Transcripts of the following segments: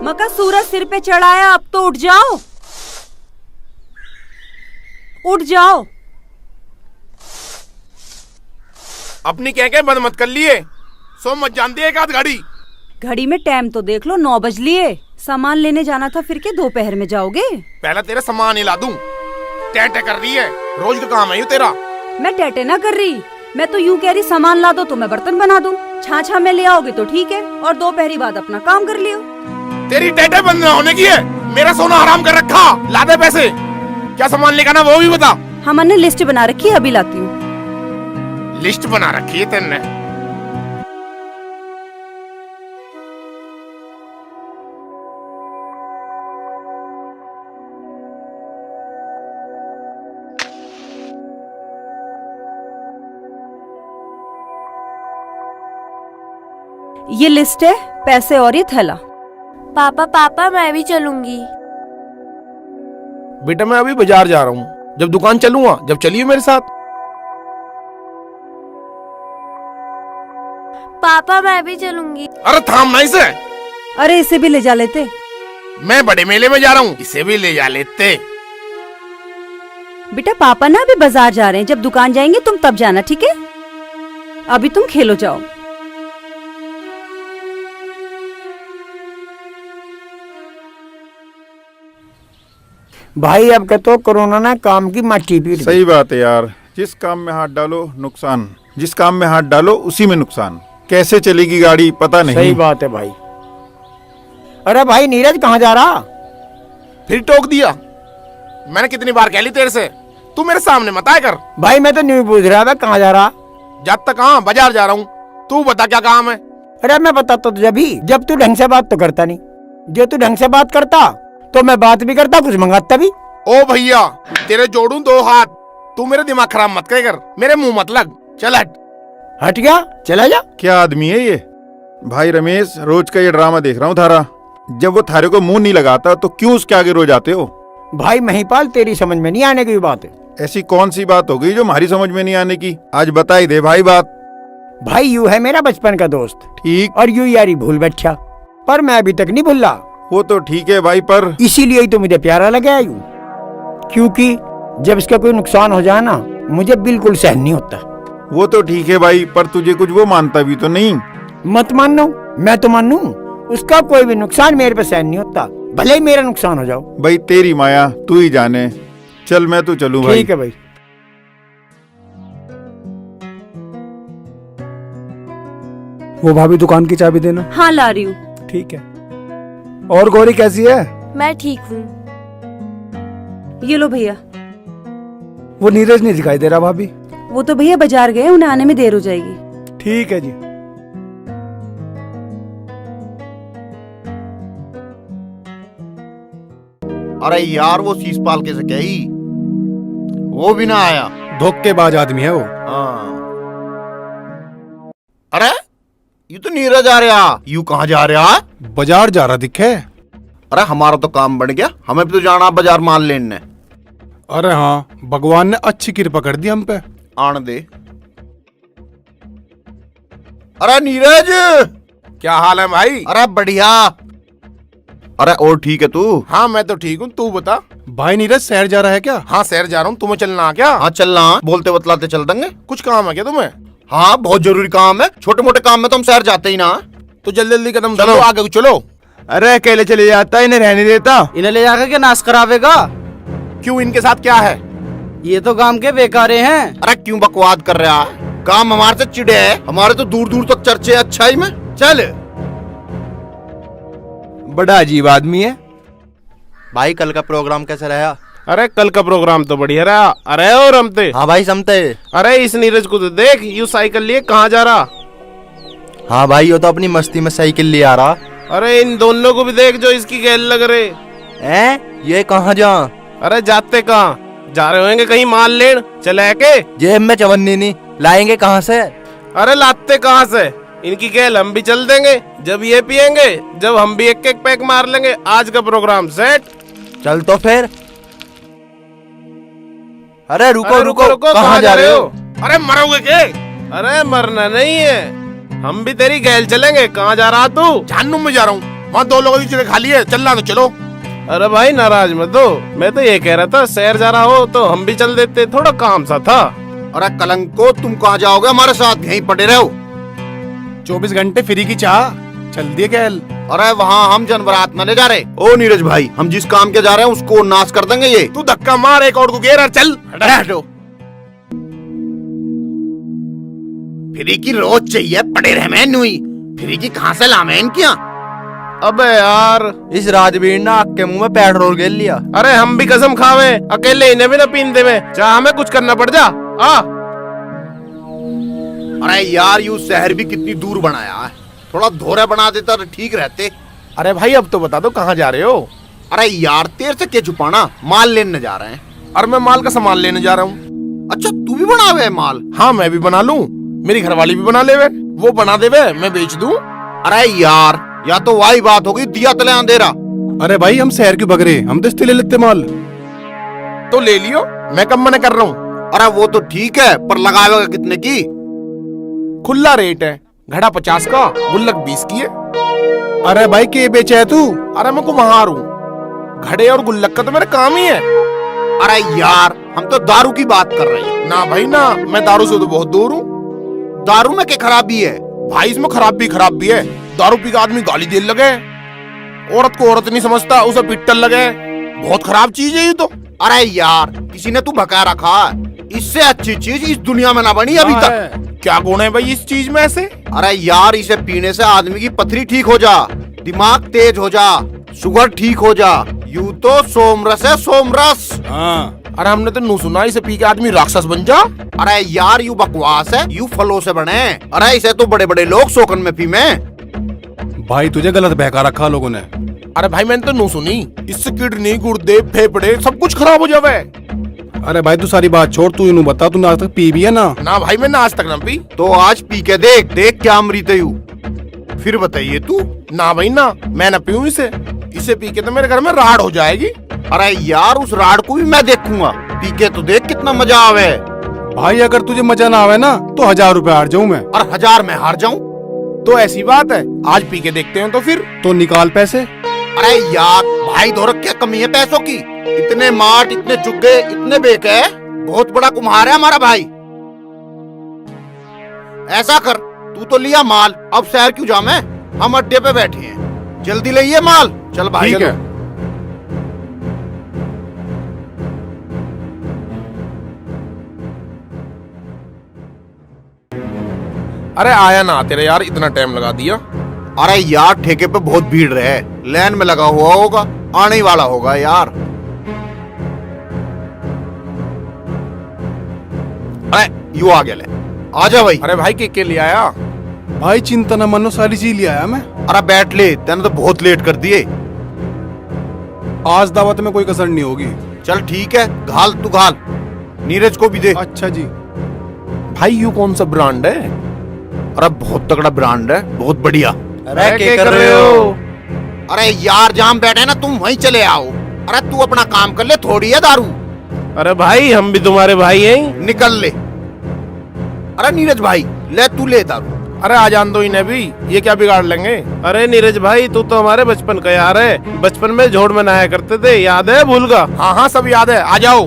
मका सूरज सिर पे चढ़ाया, अब तो उठ जाओ, उठ जाओ। अपनी क्या बंद मत कर लिए, सो मत जानती है एक आध घड़ी। घड़ी में टाइम तो देख लो, 9 बज लिए। सामान लेने जाना था, फिर के दोपहर में जाओगे? पहले तेरा सामान ही ला दूं। टेटे कर रही है, रोज का काम है ये तेरा। मैं टेटे ना कर रही, मैं तो यूँ कह रही सामान ला दो तो मैं बर्तन बना दूं। छाछा में ले आओगे तो ठीक है, और दोपहरी बाद अपना काम कर लियो। तेरी टेटे बंद ना होने की है, मेरा सोना हराम कर रखा। ला दे पैसे, क्या सामान लेकर ना वो भी बता। हमने लिस्ट बना रखी है, अभी लाती हूँ। लिस्ट बना रखी है तेने? ये लिस्ट है, पैसे और ये थैला। पापा मैं भी चलूंगी। बेटा मैं अभी बाजार जा रहा हूँ, जब दुकान चलूंगा, जब चलिए मेरे साथ। पापा मैं भी चलूंगी। अरे थाम ना इसे। अरे इसे भी ले जा लेते। मैं बड़े मेले में जा रहा हूँ, इसे भी ले जा लेते। बेटा पापा ना अभी बाजार जा रहे हैं, जब दुकान जाएंगे तुम तब जाना, ठीक है? अभी तुम खेलो जाओ। भाई अब कहते कोरोना ना काम की माटी पीट। सही बात है यार, जिस काम में हाथ डालो नुकसान, जिस काम में हाथ डालो उसी में नुकसान। कैसे चलेगी गाड़ी पता नहीं। सही बात है भाई। अरे भाई नीरज कहाँ जा रहा? फिर टोक दिया। मैंने कितनी बार कह ली तेरे से, तू मेरे सामने मत आया कर। भाई मैं तो नहीं पूछ रहा था कहाँ जा रहा। जब तक कहाँ, बाजार जा रहा हूँ। तू बता क्या काम है? अरे मैं बताता तुझे भी, जब तू ढंग से बात तो करता नहीं। जो तू ढंग से बात करता तो मैं बात भी करता, कुछ मंगाता भी। ओ भैया तेरे जोड़ू 2 हाथ, तू मेरे दिमाग खराब मत कर, मेरे मुंह मत लग। चल हट। हट गया, चला जा। क्या आदमी है ये? भाई रमेश, रोज का ये ड्रामा देख रहा हूँ थारा। जब वो थारे को मुंह नहीं लगाता तो क्यों उसके आगे रोज आते हो? भाई महिपाल तेरी समझ में नहीं आने की बात है। ऐसी कौन सी बात हो गई जो हमारी समझ में नहीं आने की? आज बता ही दे भाई बात। भाई यू है मेरा बचपन का दोस्त, ठीक, और यू यारी भूल बैठा, पर मैं अभी तक नहीं भूला। वो तो ठीक है भाई, पर इसीलिए ही तो मुझे प्यारा लगा है यूं, क्योंकि जब इसका कोई नुकसान हो जाए ना, मुझे बिल्कुल सहन नहीं होता। वो तो ठीक है भाई, पर तुझे कुछ वो मानता भी तो नहीं। मत मानो, मैं तो मानू। उसका कोई भी नुकसान मेरे पे सहन नहीं होता, भले ही मेरा नुकसान हो जाओ। भाई तेरी माया तू ही जाने। चल मैं तो चलूं भाई। ठीक है भाई। वो भाभी दुकान की चाबी देना। हाँ ला रही हूँ। ठीक है। और गौरी कैसी है? मैं ठीक हूँ। ये लो भैया। वो नीरज नहीं दिखाई दे रहा भाभी। वो तो भैया बाजार गए, उन्हें आने में देर हो जाएगी। ठीक है जी। अरे यार वो शीशपाल कैसे गई, वो भी ना आया। धोखेबाज आदमी है वो। हाँ। अरे ये तो नीरज आ रहा। यू कहाँ जा रहा? बाजार जा रहा दिखे। अरे हमारा तो काम बन गया, हमें भी तो जाना बाजार माल लेने। अरे हाँ, भगवान ने अच्छी कृपा कर दी हम पे। आने दे। अरे नीरज, क्या हाल है भाई? अरे बढ़िया। अरे और ठीक है तू? हाँ मैं तो ठीक हूँ, तू बता। भाई नीरज शहर जा रहा है क्या? हाँ शहर जा रहा हूँ, तुम्हें चलना क्या? हाँ चलना, बोलते बतलाते चल देंगे। कुछ काम है क्या तुम्हें? हाँ बहुत जरूरी काम है, छोटे मोटे काम में तो हम शहर जाते ही ना। तो जल्दी जल्दी कदम चलो। चलो, आगे चलो। अरे अकेले चले जाता, इन्हें रहने देता। इन्हें ले जाकर के नाश करावेगा। क्यों, इनके साथ क्या है? ये तो काम के बेकारे हैं। अरे क्यों बकवाद कर रहा है? काम हमारे से चिड़े है, हमारे तो दूर दूर तक चर्चे अच्छाई में। चल। बड़ा अजीब आदमी है। भाई कल का प्रोग्राम कैसा रहा? अरे कल का प्रोग्राम तो बढ़िया रहा। अरे और रमते। हाँ भाई समते। अरे इस नीरज को तो देख, यू साइकिल लिए कहाँ जा रहा। हाँ भाई वो तो अपनी मस्ती में साइकिल ले आ रहा। अरे इन दोनों को भी देख जो इसकी गैल लग रहे हैं। ये कहाँ जा? अरे जाते कहाँ जा रहे होंगे, कहीं माल लेन चले के। जेब में चवन्नी नहीं लाएंगे कहाँ से? अरे लाते कहाँ से, इनकी गैल हम भी चल देंगे। जब ये पियेंगे, जब हम भी एक एक पैक मार लेंगे। आज का प्रोग्राम सेट। चल तो फिर। अरे रुको अरे रुको, कहाँ जा रहे हो? अरे मरोगे के? अरे मरना नहीं है, हम भी तेरी गैल चलेंगे। कहाँ जा रहा तू? जानू में जा रहा हूँ। वहाँ 2 लोगों की चिड़े खाली है, चलना तो चलो। अरे भाई नाराज मत हो, मैं तो ये कह रहा था शहर जा रहा हो तो हम भी चल देते, थोड़ा काम सा था। अरे कलंको, तुम कहाँ जाओगे हमारे साथ, यहीं पड़े रहो। 24 घंटे फ्री की चाह, चल दिए कैल। अरे वहाँ हम जनवरात मनाने जा रहे। ओ नीरज भाई, हम जिस काम के जा रहे हैं उसको नाश कर देंगे ये। तू धक्का मार, एक और को घेर और चल। हटो। फ्री की रोज चाहिए, पड़े रहे मैं नुई। फ्री की कहाँ से लामे इनकिया। अबे यार, इस राजवीर ने आग के मुंह में पेट्रोल गेल लिया। अरे हम भी कसम खावे, अकेले इन्हें भी ना पीन देवे, चाहे हमें कुछ करना पड़ जा। अरे यार, यू शहर भी कितनी दूर बनाया है, थोड़ा धोरा बना देता तो ठीक रहते। अरे भाई अब तो बता दो कहाँ जा रहे हो। अरे यार, तेरे से क्या छुपाना, माल लेने जा रहे हैं। और मैं माल का सामान लेने जा रहा हूँ। अच्छा, तू भी बनावे है माल? हाँ मैं भी बना लूँ, मेरी घरवाली भी बना लेवे, वो बना देवे मैं बेच दूँ। अरे यार, या तो वही बात होगी, दिया तले अंधेरा। अरे भाई हम शहर क्यों भग रहे, हम तो ले लेते माल। तो ले लियो, मैं कब मना कर रहा हूँ। अरे वो तो ठीक है, पर लगाएगा कितने की? खुला रेट है, घड़ा 50 का, गुल्लक 20 की है। अरे भाई के बेचे है तू? अरे मैं कुम्हार हूँ, घड़े और गुल्लक का तो मेरा काम ही है। अरे यार, हम तो दारू की बात कर रहे हैं। ना भाई ना, मैं दारू से तो बहुत दूर हूँ। दारू में क्या खराबी है? भाई इसमें खराब भी है। दारू पी के आदमी गाली देने लगे, औरत को औरत नहीं समझता, उसे पिट्टल लगे, बहुत खराब चीज है ये तो। अरे यार, किसी ने तू भका रखा है, इससे अच्छी चीज इस दुनिया में ना बनी अभी तक। क्या गुण है भाई इस चीज में ऐसे? अरे यार, इसे पीने से आदमी की पथरी ठीक हो जा, दिमाग तेज हो जा, शुगर ठीक हो जा। यू तो सोमरस है, सोमरस। हाँ। अरे हमने तो नहीं सुना इसे पी के आदमी राक्षस बन जा। अरे यार, यू बकवास है, यू फलों से बने। अरे इसे तो बड़े बड़े लोग शोकन में पीमे। भाई तुझे गलत बहका रखा लोगों ने। अरे भाई मैंने तो नहीं सुनी, इससे किडनी, गुर्दे, फेफड़े सब कुछ खराब हो जावे। अरे भाई तू सारी बात छोड़, तू इन्हों बता, तू आज तक पी भी है ना? ना भाई मैंने आज तक ना पी। तो आज पी के देख, देख क्या अमृत है यू। फिर बताइए तू। ना भाई ना, मैं ना पीऊं इसे पी के तो मेरे घर में राड़ हो जाएगी। अरे यार, उस राड को भी मैं देखूंगा, पी के तो देख कितना मजा आवे। भाई अगर तुझे मजा ना आवे ना तो 1000 रुपए हार जाऊं मैं। और 1000 में हार जाऊं? तो ऐसी बात है, आज पी के देखते हैं तो फिर। तो निकाल पैसे। अरे यार भाई, धोरक क्या कमी है पैसों की? इतने मार्ट, इतने चुग्गे, इतने बेके, बहुत बड़ा कुम्हार है हमारा भाई। ऐसा कर, तू तो लिया माल, अब शहर क्यों जामे, हम अड्डे पे बैठे हैं, जल्दी ले ये माल। चल भाई। ठीक है। अरे आया ना तेरे यार, इतना टाइम लगा दिया। अरे यार, ठेके पे बहुत भीड़ रहे, लाइन में लगा हुआ होगा, आने ही वाला होगा यार। अरे यू आ गया, ले आजा भाई। अरे भाई के ले आया? भाई चिंता न मनो, सारी चीज ले आया मैं। अरे बैठ ले, तेने तो बहुत लेट कर दिए। आज दावत में कोई कसर नहीं होगी। चल ठीक है, घाल तू घाल, नीरज को भी दे। अच्छा जी। भाई यू कौन सा ब्रांड है? अरे बहुत तगड़ा ब्रांड है, बहुत बढ़िया। अरे क्या कर रहे हो? अरे यार, जहाँ बैठे ना तुम वहीं चले आओ। अरे तू अपना काम कर ले, थोड़ी है दारू। अरे भाई हम भी तुम्हारे भाई हैं। निकल ले। अरे नीरज भाई, ले तू ले दारू। अरे आ जान दो इन्हें भी, ये क्या बिगाड़ लेंगे। अरे नीरज भाई, तू तो हमारे बचपन का यार है, बचपन में झोड़ मनाया करते थे, याद है? भूल गया? हाँ हाँ सब याद है, आ जाओ।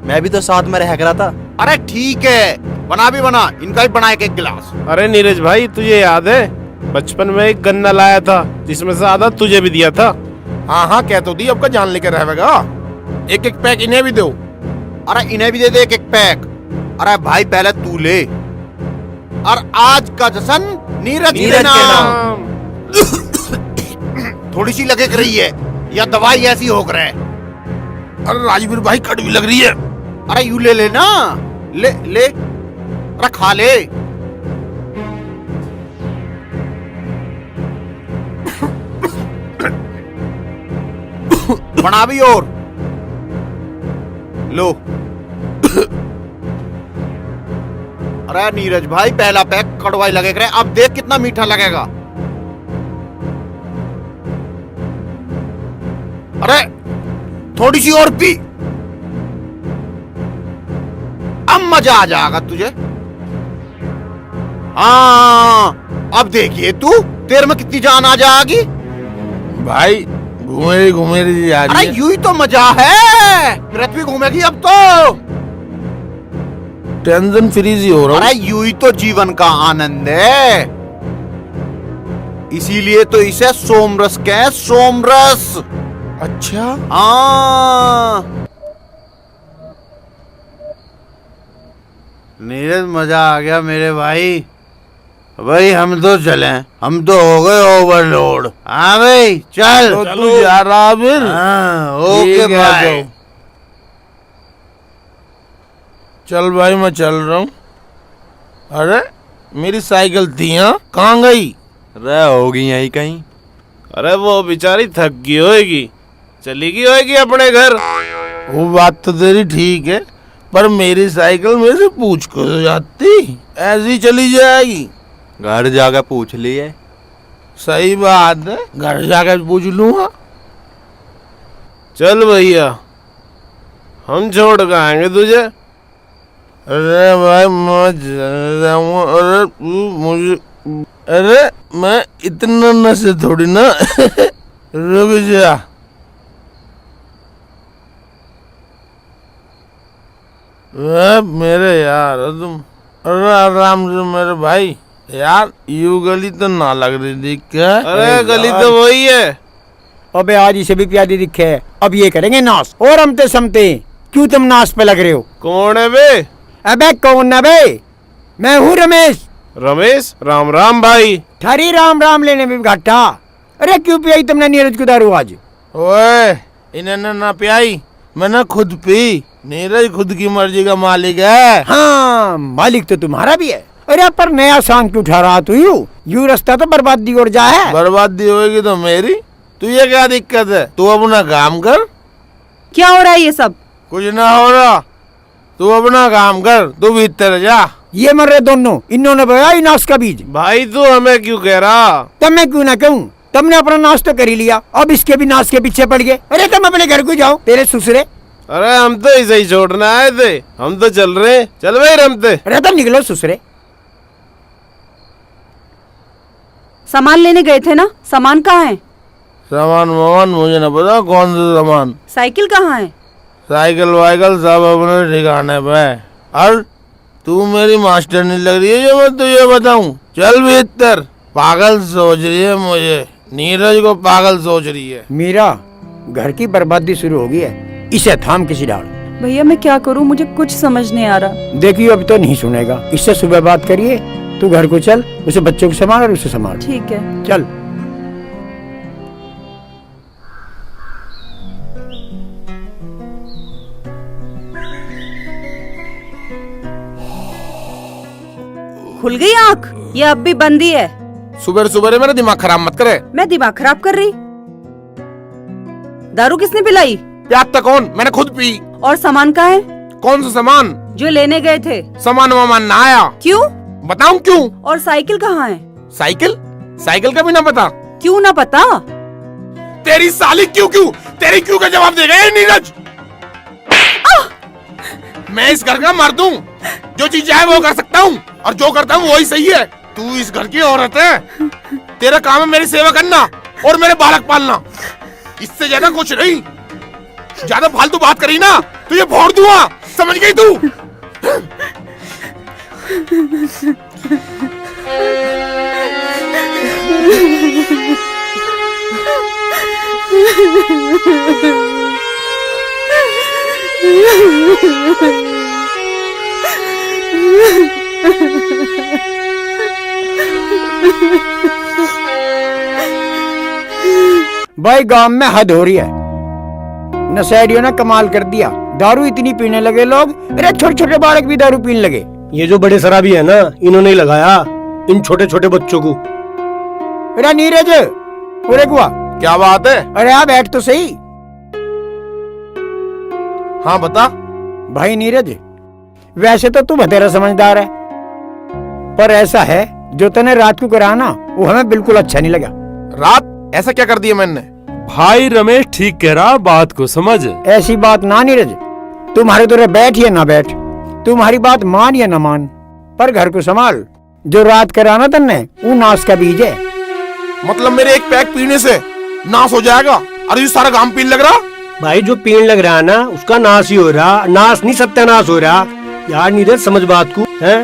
मैं भी तो साथ में रह रहा था। अरे ठीक है, बना भी बना, इनका भी बना एक गिलास। अरे नीरज भाई, तुझे याद है बचपन में एक गन्ना लाया था जिसमें से आधा तुझे भी दिया था? हाँ हाँ कह तो दी, अब का जान लेकर रहेगा। एक एक पैक इन्हें भी दो। अरे इन्हें भी दे दे एक एक पैक। अरे भाई पहले तू ले। और आज का जश्न नीरज के नाम। थोड़ी सी लगे रही है, या दवाई ऐसी हो रहा है। अरे राजवीर भाई कड़वी लग रही है। अरे यू ले लेना, ले ले, अरे खा ले। बना भी और लो। अरे नीरज भाई, पहला पैक कड़वाई लगेगा, अब देख कितना मीठा लगेगा। अरे थोड़ी सी और पी, अब मजा आ जाएगा तुझे। हाँ अब देखिए तू, तेरे में कितनी जान आ जाएगी। भाई घूमे रही जा अरे रही है। यूं ही तो मजा है, पृथ्वी घूमेगी अब तो। टेंशन फ्री सी हो रहा अरे यूं ही तो जीवन का आनंद है, इसीलिए तो इसे सोमरस कहे, सोमरस। हूँ। अच्छा हाँ नीरज, मजा आ गया मेरे भाई। भाई हम तो चले, हम तो हो गए ओवरलोड। हाँ भाई चल। तो तू जा रहा फिर? हाँ ठीक ओके है, बाय। तो। चल भाई मैं चल रहा हूँ। अरे मेरी साइकिल थी, यहाँ कहाँ गई? अरे होगी यहीं कहीं। अरे वो बेचारी थक गई होगी, चली गई होगी अपने घर। वो बात तो तेरी ठीक है, पर मेरी साइकिल में से पूछ को तो जाती, ऐसी चली जाएगी। घर जाकर पूछ लिए। सही बात है, घर जाकर पूछ लूंगा। चल भैया, हम छोड़ कर आएंगे तुझे। अरे भाई मैं चल जाऊंगा। अरे तू मुझे, अरे मैं इतना नशे थोड़ी ना। रुक जा। मेरे यार तुम, अरे आराम से मेरे भाई। यार यू गली तो ना लग रही थी क्या? अरे गली तो वही है। अबे आज इसे भी प्यादी दिखे है, अब ये करेंगे नाश और हमते समते। क्यों तुम नाश पे लग रहे हो? कौन है बे? अबे कौन ना बे, मैं हूँ रमेश। रमेश, राम राम भाई। थारी राम राम लेने में भी घाटा। अरे क्यों पियाई तुमने नीरज को दारू आज? ओए इन्होंने ना पियाई, मैंने खुद पी। नीरज खुद की मर्जी का मालिक है। हाँ मालिक तो तुम्हारा भी है। अरे पर नया सांग क्यों उठा रहा तू? यू रास्ता तो बर्बादी और जा है। बर्बादी होगी तो मेरी, तुझे क्या दिक्कत है? तू अपना काम कर। क्या हो रहा है ये सब? कुछ ना हो रहा, तू अपना काम कर, तू भीतर जा। ये मर रहे दोनों, इन्होंने बोया ही नाश का बीज। भाई तू हमें क्यों कह रहा? तब मैं क्यों ना कहूँ, तुमने अपना नाश तो कर ही लिया, अब इसके भी नाश के पीछे पड़ गए। अरे तुम अपने घर को जाओ, तेरे ससुरे। अरे हम तो इसे ही छोड़ना आए थे, हम तो चल रहे हैं। चल भाई रमते। अरे तुम निकलो ससुरे। सामान लेने गए थे ना, सामान कहाँ है? सामान वामान मुझे न पता, कौन सा सामान। साइकिल कहाँ है? साइकिल वाइकल सब अपने ठिकाने पे। और तू मेरी मास्टर नहीं लग रही है जो मैं तुझे बताऊं। चल भीतर। पागल सोच रही है मुझे, नीरज को पागल सोच रही है। मीरा, घर की बर्बादी शुरू हो गई है, इसे थाम किसी डाल। भैया मैं क्या करूँ, मुझे कुछ समझ नहीं आ रहा। देखियो अब तो नहीं सुनेगा, इससे सुबह बात करिए। तू घर को चल, उसे बच्चों को संभाल और उसे संभाल। ठीक है। चल। खुल गई आँख? ये अब भी बंदी है। सुबह सुबह मेरा दिमाग खराब मत करे। मैं दिमाग खराब कर रही? दारू किसने पिलाई? प्याद तक कौन? मैंने खुद पी। और सामान कहाँ है? कौन सा सामान? जो लेने गए थे। सामान वामान ना आया। क्यों? बताऊं क्यों? और साइकिल कहाँ है? साइकिल? साइकिल का भी ना पता? क्यों ना पता? तेरी साली क्यों तेरी क्यों का जवाब देगा ये नीरज? मैं इस घर का मर्द हूँ, जो चीज चाहे वो कर सकता हूँ, और जो करता हूँ वही सही है। तू इस घर की औरत है, तेरा काम है मेरी सेवा करना और मेरे बालक पालना, इससे ज्यादा कुछ नहीं। ज्यादा फालतू बात करी ना तो ये फोड़ दूंगा, समझ गई तू? भाई गांव में हद हो रही है, नशेड़ियों ने कमाल कर दिया। दारू इतनी पीने लगे लोग, अरे छोटे छोटे बालक भी दारू पीने लगे। ये जो बड़े शराबी है ना, इन्होंने ही लगाया इन छोटे छोटे बच्चों को। अरे नीरज, अरे कुआ क्या बात है? अरे आ बैठ तो सही। हाँ बता। भाई नीरज, वैसे तो तू बतेरा समझदार है, पर ऐसा है जो तूने रात को करा ना, वो हमें बिल्कुल अच्छा नहीं लगा। रात? ऐसा क्या कर दिया मैंने? भाई रमेश ठीक कह रहा, बात को समझ। ऐसी बात ना नीरज, तुम्हारे तो बैठ या ना बैठ, तुम्हारी बात मान या ना मान, पर घर को संभाल। जो रात करा ना तन्ने वो नाश का बीज है। मतलब मेरे एक पैक पीने से नाश हो जाएगा और ये सारा गांव पीने लग रहा। भाई जो पीने लग रहा है ना उसका नाश ही हो रहा, नाश नहीं सत्यानाश हो रहा। यार नीरज समझ बात को है,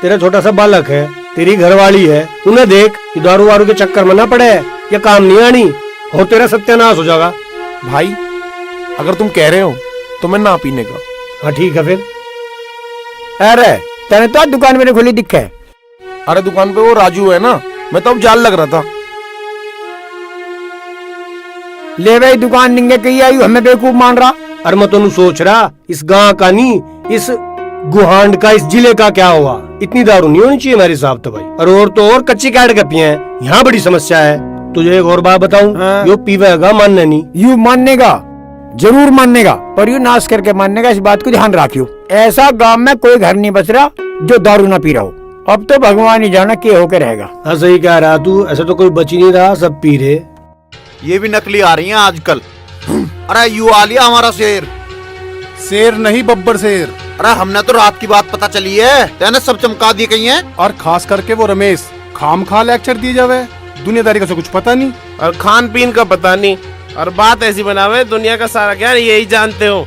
तेरा छोटा सा बालक है, तेरी घरवाली है, उन्हें देख कि दारू वारू के चक्कर में ना पड़े या काम नहीं आनी और तेरा सत्यानाश हो जाएगा। भाई अगर तुम कह रहे हो तो मैं ना पीने का। हाँ ठीक है फिर। अरे तेने तो आज दुकान मेरे खुली दिखे। अरे दुकान पे वो राजू है ना, मैं तो अब जाल लग रहा था। ले भाई दुकान निंगे कही आई हमें बेवकूफ मान रहा। अरे मैं तो सोच रहा इस गांव का नहीं, इस गुहांड का, इस जिले का क्या हुआ। इतनी दारू नहीं होनी चाहिए मेरे हिसाब तो भाई। और तो और कच्ची कैट के पिए हैं, यहाँ बड़ी समस्या है। तुझे एक और बात बताऊं, हाँ। यो पीवेगा मानने नहीं। यू मानने का जरूर मानने का, पर यू नाश करके मानने का, इस बात को ध्यान रखियो। ऐसा गांव में कोई घर नहीं बच रहा जो दारू ना पी रहा हो। अब तो भगवान ही जाना क्या होकर रहेगा। हाँ सही कह रहा तू, ऐसा तो कोई बच ही नहीं रहा, सब पी रहे। ये भी नकली आ रही हैं आजकल। अरे यू आ लिया हमारा शेर। शेर नहीं बब्बर शेर। अरे हमने तो रात की बात पता चली है, तेने सब चमका दी कहीं है। और खास करके वो रमेश खाम खा लेक्चर दिए जावे, दुनियादारी का तो कुछ पता नहीं और खान पीन का पता नहीं, और बात ऐसी बनावे दुनिया का सारा ज्ञान यही जानते हो।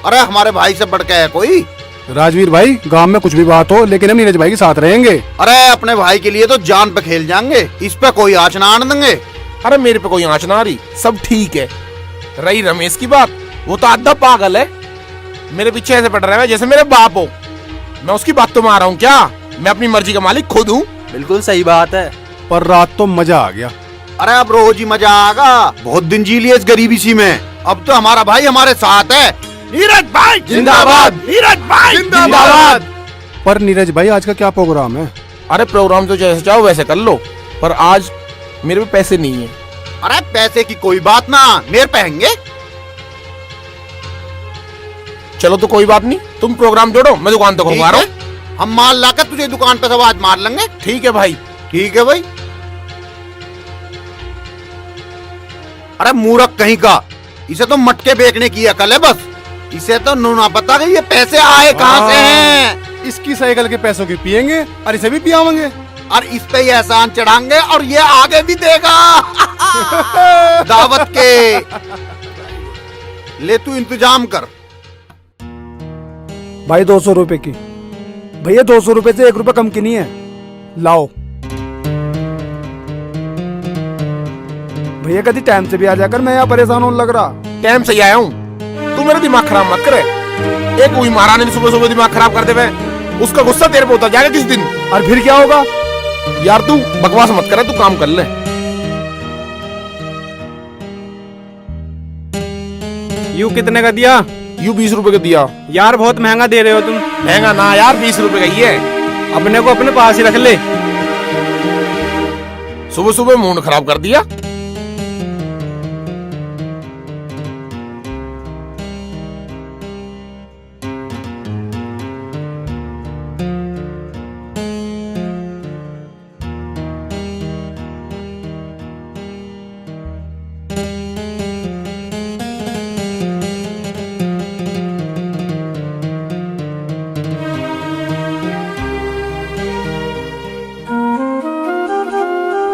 अरे हमारे भाई से बढ़ के है कोई। राजवीर भाई, गांव में कुछ भी बात हो लेकिन हम नीरज भाई के साथ रहेंगे। अरे अपने भाई के लिए तो जान पे खेल जाएंगे, इस पे कोई आँच ना आने देंगे। अरे मेरे पे कोई आँच ना आ रही, सब ठीक है। रही रमेश की बात, वो तो आधा पागल है, मेरे पीछे ऐसे पड़ रहा है जैसे मेरे बाप हो। मैं उसकी बात तो मार रहा हूँ क्या? मैं अपनी मर्जी का मालिक खुद हूँ। बिल्कुल सही बात है। पर रात तो मजा आ गया। अरे अब रोज ही मजा आएगा, बहुत दिन जी लिए इस गरीबी सी में। अब तो हमारा भाई हमारे साथ है। नीरज भाई जिंदाबाद, नीरज भाई जिंदाबाद। पर नीरज भाई आज का क्या प्रोग्राम है? अरे प्रोग्राम तो जैसे चाहो वैसे कर लो, पर आज मेरे पे पैसे नहीं है। अरे पैसे की कोई बात ना, मेरे पहनेंगे। चलो तो कोई बात नहीं, तुम प्रोग्राम जोड़ो, मैं दुकान तो घुमा रहा हूँ। हम माल लाकर तुझे दुकान पे सब आज मार लेंगे। ठीक है भाई। ठीक है भाई। अरे मूर्ख कहीं का, इसे तो मटके बेचने की अकल है बस। इसे तो ना पता कि ये पैसे आए कहाँ से हैं। इसकी साइकिल के पैसों की पियेंगे और इसे भी पियावेंगे और इस पे ये एहसान चढ़ाएंगे और ये आगे भी देगा। दावत के ले, तू इंतजाम कर। भाई 200 रुपए की। भैया 200 रुपए से 1 रुपए कम की नहीं है, लाओ। भैया कभी टाइम से भी आ जाकर, मैं यहाँ परेशान होने लग रहा। टाइम से ही आया हूँ, तू मेरा दिमाग खराब मत करे। एक वही महारानी ने सुबह सुबह दिमाग खराब कर दे, उसका गुस्सा तेरे पे उतर जाएगा किस दिन। और फिर क्या होगा? यार तू बकवास मत करे, तू काम कर ले। यू कितने का दिया? यू 20 रुपए का दिया। यार बहुत महंगा दे रहे हो तुम। महंगा ना यार, 20 रुपए का ही है। अपने को अपने पास ही रख ले। सुबह सुबह मूड खराब कर दिया।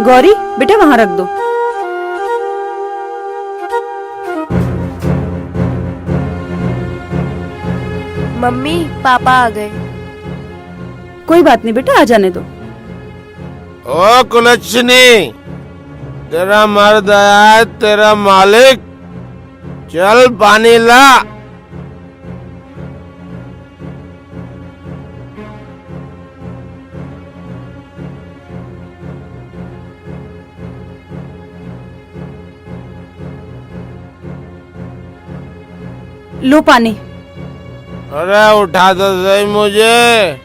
गौरी बेटा वहां रख दो। मम्मी पापा आ गए। कोई बात नहीं बेटा, आ जाने दो। ओ कुलच्छनी, तेरा मर्द आया है, तेरा मालिक। चल पानी ला। लो पानी। अरे उठा तो सही मुझे।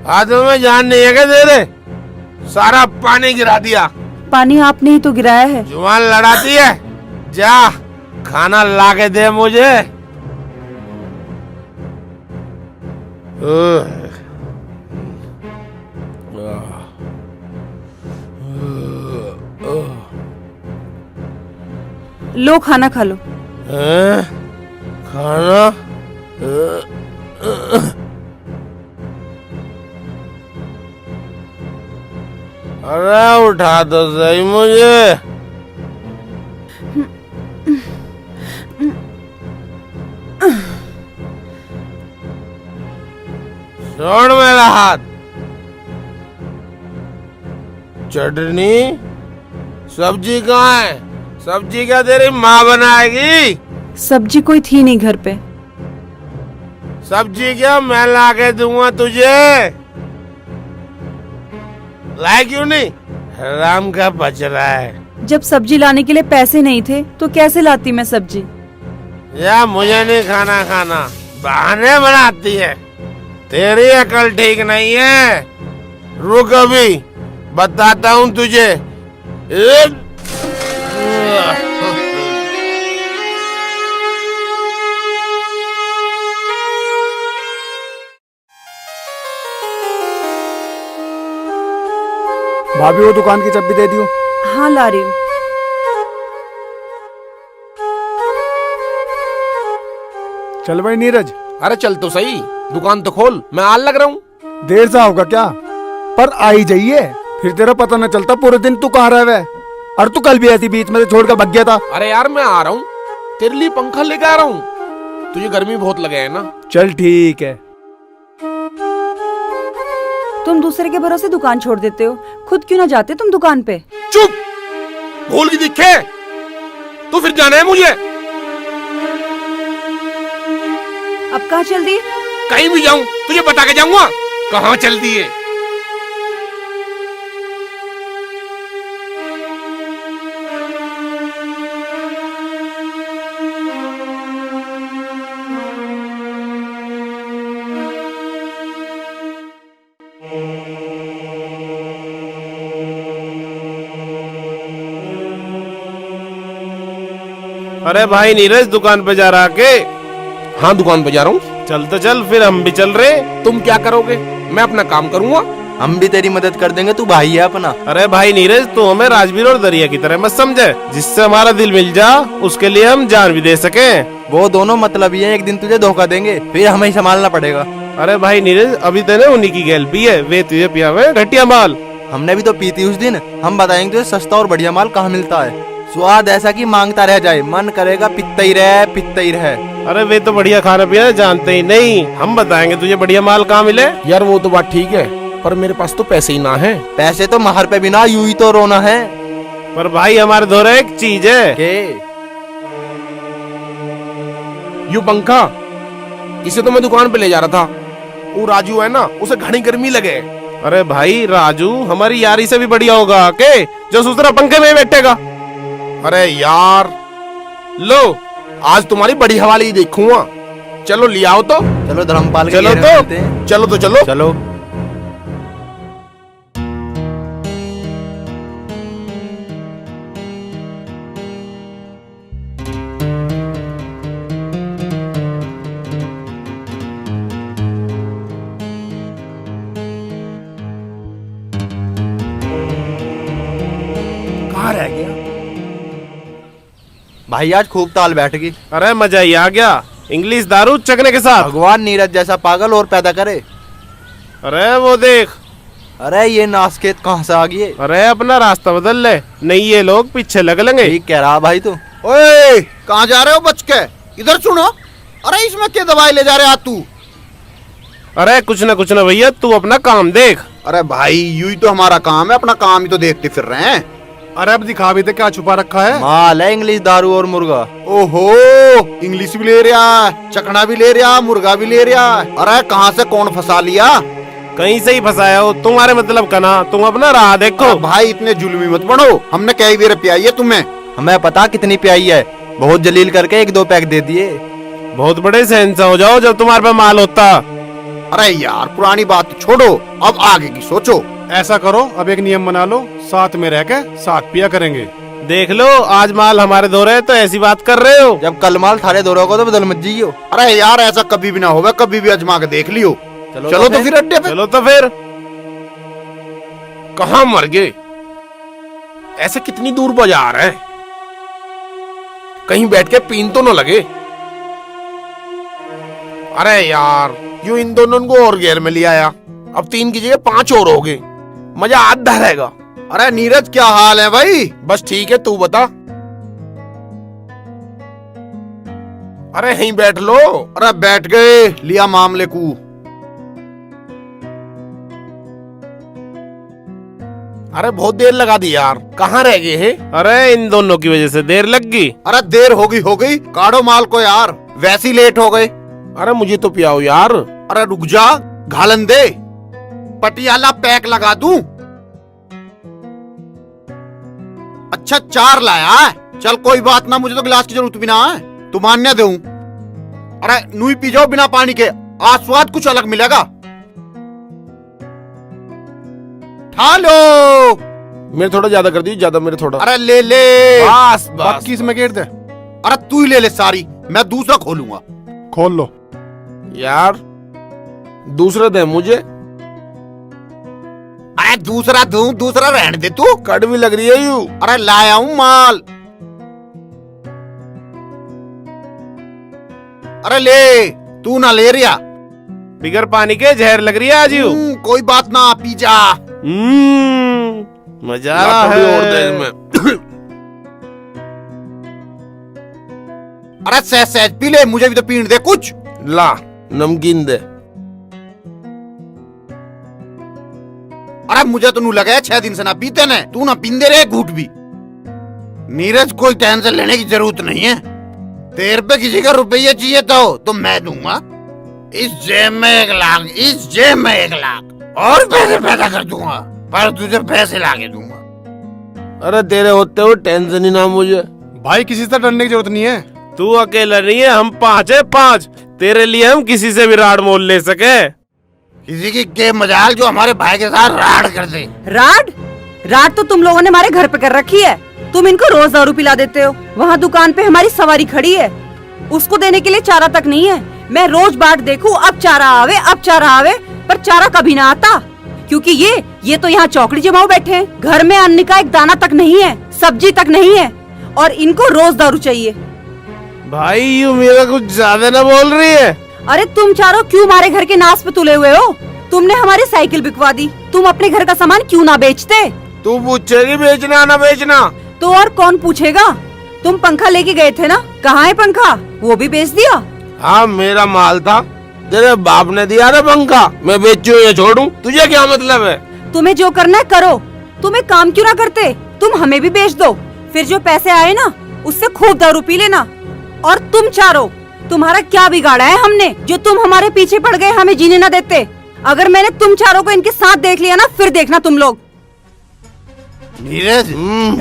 हाथों में जान नहीं है क्या तेरे? सारा पानी गिरा दिया। पानी आपने ही तो गिराया है। जुबान लड़ाती है, जा खाना ला के दे मुझे। लो खाना खा लो। हैं? खाना अरे उठा तो सही मुझे। छोड़ मेरा हाथ। चटनी सब्जी कहाँ है? सब्जी क्या तेरी माँ बनाएगी? सब्जी कोई थी नहीं घर पे। सब्जी क्या मैं ला के दूंगा तुझे? लाए क्यों नहीं? हराम का बच रहा है। जब सब्जी लाने के लिए पैसे नहीं थे तो कैसे लाती मैं सब्जी? या मुझे नहीं खाना खाना, बहाने बनाती है। तेरी अकल ठीक नहीं है। रुक अभी बताता हूँ तुझे। भाभी वो दुकान की चाबी दे दियो। हाँ ला रही हूँ। चल भाई नीरज, अरे चल तो सही, दुकान तो खोल, मैं आल लग रहा हूँ। देर से होगा क्या? पर आई जाइए, फिर तेरा पता न चलता पूरे दिन तू कहाँ रहे। और तू कल भी ऐसी बीच में से छोड़ कर भग गया था। अरे यार मैं आ रहा हूँ, तेरे लिए पंखा लेकर आ रहा हूँ। तुझे गर्मी बहुत लगे है ना। चल ठीक है। तुम दूसरे के भरोसे दुकान छोड़ देते हो, खुद क्यों ना जाते तुम दुकान पे? चुप, भूल की दिखे तो फिर जाना है मुझे। अब कहाँ चल दी? कहीं भी जाऊं तुझे बता के जाऊंगा कहाँ चल दिए। अरे भाई नीरज दुकान पे जा रहा के? हाँ दुकान पे जा रहा हूँ। चल तो चल, फिर हम भी चल रहे। तुम क्या करोगे? मैं अपना काम करूंगा। हम भी तेरी मदद कर देंगे, तू भाई है अपना। अरे भाई नीरज, तू हमें राजवीर और दरिया की तरह मत समझे। जिससे हमारा दिल मिल जा उसके लिए हम जान भी दे सके। वो दोनों मतलब ये, एक दिन तुझे धोखा देंगे, फिर हमें ही संभालना पड़ेगा। अरे भाई नीरज, अभी तेने उन्हीं की गैल पी है, वे तुझे पिया हुआ है घटिया माल। हमने भी तो पी थी उस दिन। हम बताएंगे तुझे सस्ता और बढ़िया माल कहाँ मिलता है। स्वाद ऐसा कि मांगता रह जाए, मन करेगा पित्ता ही रहे, पित्ता ही रहे। अरे वे तो बढ़िया खाना पीना जानते ही नहीं, हम बताएंगे तुझे बढ़िया माल कहाँ मिले। यार वो तो बात ठीक है, पर मेरे पास तो पैसे ही ना है। पैसे तो महर पे भी ना, यूं ही तो रोना है। पर भाई हमारे धोरे एक चीज है के यू पंखा, इसे तो मैं दुकान पे ले जा रहा था। वो राजू है ना, उसे घनी गर्मी लगे। अरे भाई राजू हमारी यारी से भी बढ़िया होगा के जो दूसरा पंखे में बैठेगा। अरे यार लो, आज तुम्हारी बड़ी हवाली देखूंगा। चलो ले आओ तो। चलो धर्मपाल के चलो घेरे में तो मिलते हैं। चलो तो चलो। चलो कहाँ रह गया? भाई आज खूब ताल बैठ गई। अरे मजा ही आ गया, इंग्लिश दारू चखने के साथ। भगवान नीरज जैसा पागल और पैदा करे। अरे वो देख, अरे ये नासखेत कहाँ से आ गई? अरे अपना रास्ता बदल ले, नहीं ये लोग पीछे लग लेंगे। ठीक कह रहा भाई तू। ओए कहाँ जा रहे हो बच के? इधर सुनो। अरे इसमें क्या दवाई ले जा रहे हो तू? अरे कुछ ना भैया, तू अपना काम देख। अरे भाई यूं ही तो हमारा काम है, अपना काम ही तो देखते फिर रहे हैं। अरे अब दिखा भी दे क्या छुपा रखा है। माल है इंग्लिश दारू और मुर्गा। ओहो, इंग्लिश भी ले रहा है, चकना भी ले रहा, मुर्गा भी ले रहा है। अरे कहाँ से कौन फंसा लिया? कहीं से ही फंसाया हो, तुम्हारे मतलब का ना, तुम अपना राह देखो। भाई इतने जुल्मी मत बढ़ो, हमने कई बेर पियाई है तुम्हें। हमें पता कितनी प्याई है, बहुत जलील करके 1-2 पैक दे दिए। बहुत बड़े सहनसा हो जाओ जब तुम्हारे पे माल होता। अरे यार पुरानी बात छोड़ो, अब आगे की सोचो। ऐसा करो, अब एक नियम बना लो, साथ में रह के साथ पिया करेंगे। देख लो आज माल हमारे दो रहे तो ऐसी बात कर रहे हो। जब कल माल थारे दो रहोगे तो बदल मत जियो। अरे यार ऐसा कभी भी ना होगा, कभी भी अजमा के देख लियो। चलो तो फिर अड्डे पे। चलो तो फिर। कहाँ मर गए? ऐसे कितनी दूर बाजार है? कहीं बैठ के पीन तो न लगे। अरे यार, यूं इन दोनों को और घेर में लिया आया। अब 3 की जगह 5 और हो गए, मजा आधा रहेगा। अरे नीरज क्या हाल है भाई? बस ठीक है, तू बता। अरे यहीं बैठ लो। अरे बैठ गए, लिया मामले को। अरे बहुत देर लगा दी यार, कहाँ रह गए हैं? अरे इन दोनों की वजह से देर लग गई। अरे देर हो गई, काढ़ो माल को यार, वैसे ही लेट हो गए। अरे मुझे तो पियाओ यार। अरे रुक जा, घालन दे, पटियाला पैक लगा दूं। अच्छा 4 लाया है, चल कोई बात ना, मुझे तो गिलास की जरूरत भी ना है, तू मान्य दूं। अरे नूई पी जाओ बिना पानी के, आज स्वाद कुछ अलग मिलेगा। ठा लो। मेरे थोड़ा ज्यादा कर दी, ज्यादा मेरे थोड़ा। अरे ले ले, बस बस। बाकी इसमें घेर दे। अरे तू ही ले ले सारी, मैं दूसरा खोलूंगा। खोल लो। यार दूसरा दे मुझे। अरे दूसरा दूं, दूसरा रहने दे तू। कड़ भी लग रही है यू। अरे लाया हूं माल। अरे ले, तू ना ले रिया। बिगर पानी के जहर लग रही है आज यू। कोई बात ना, पी जा। मजा आ रहा थोड़ी और दे है। इसमें। अरे सहज पी ले, मुझे भी तो पीने दे कुछ। ला नमकीन दे। अरे मुझे तो नू लगा 6 दिन से ना पीते ने, तू ना पींदे रहे घूट भी। नीरज कोई टेंशन लेने की जरूरत नहीं है, तेरे पे किसी का रुपये चाहिए तो मैं दूंगा। इस जेब में 1 लाख, इस जेब में 1 लाख और पैसे पैदा कर दूंगा, पर तुझे पैसे लाके दूंगा। अरे तेरे होते हो टेंशन ही ना मुझे। भाई किसी से डरने की जरूरत नहीं है। तू अकेला नहीं है, हम 5 है 5। तेरे लिए हम किसी से भी राड मोल ले सके। किसी की के मजाल जो हमारे भाई के साथ राड कर दे। राड तो तुम लोगों ने हमारे घर पे कर रखी है। तुम इनको रोज दारू पिला देते हो। वहाँ दुकान पे हमारी सवारी खड़ी है, उसको देने के लिए चारा तक नहीं है। मैं रोज बाट देखूं, अब चारा आवे, पर चारा कभी ना आता, क्योंकि ये तो यहाँ चौकड़ी जमाओ बैठे हैं। घर में अन्न का एक दाना तक नहीं है, सब्जी तक नहीं है, और इनको रोज दारू चाहिए। भाई यू मेरा कुछ ज्यादा ना बोल रही है। अरे तुम चारों क्यों हमारे घर के नाश पे तुले हुए हो? तुमने हमारी साइकिल बिकवा दी, तुम अपने घर का सामान क्यों ना बेचते? तू पूछेगी बेचना ना बेचना? तो और कौन पूछेगा? तुम पंखा लेके गए थे ना, कहाँ है पंखा? वो भी बेच दिया। हाँ मेरा माल था, तेरे बाप ने दिया ना पंखा, मैं बेचूं या छोड़ूं, तुझे क्या मतलब है? तुम्हें जो करना है करो, तुम एक काम क्यों ना करते, तुम हमें भी बेच दो, फिर जो पैसे आए ना उससे खूब दारू पी लेना। और तुम चारों, तुम्हारा क्या बिगाड़ा है हमने जो तुम हमारे पीछे पड़ गए, हमें जीने ना देते? अगर मैंने तुम चारों को इनके साथ देख लिया ना, फिर देखना तुम लोग। नीरज,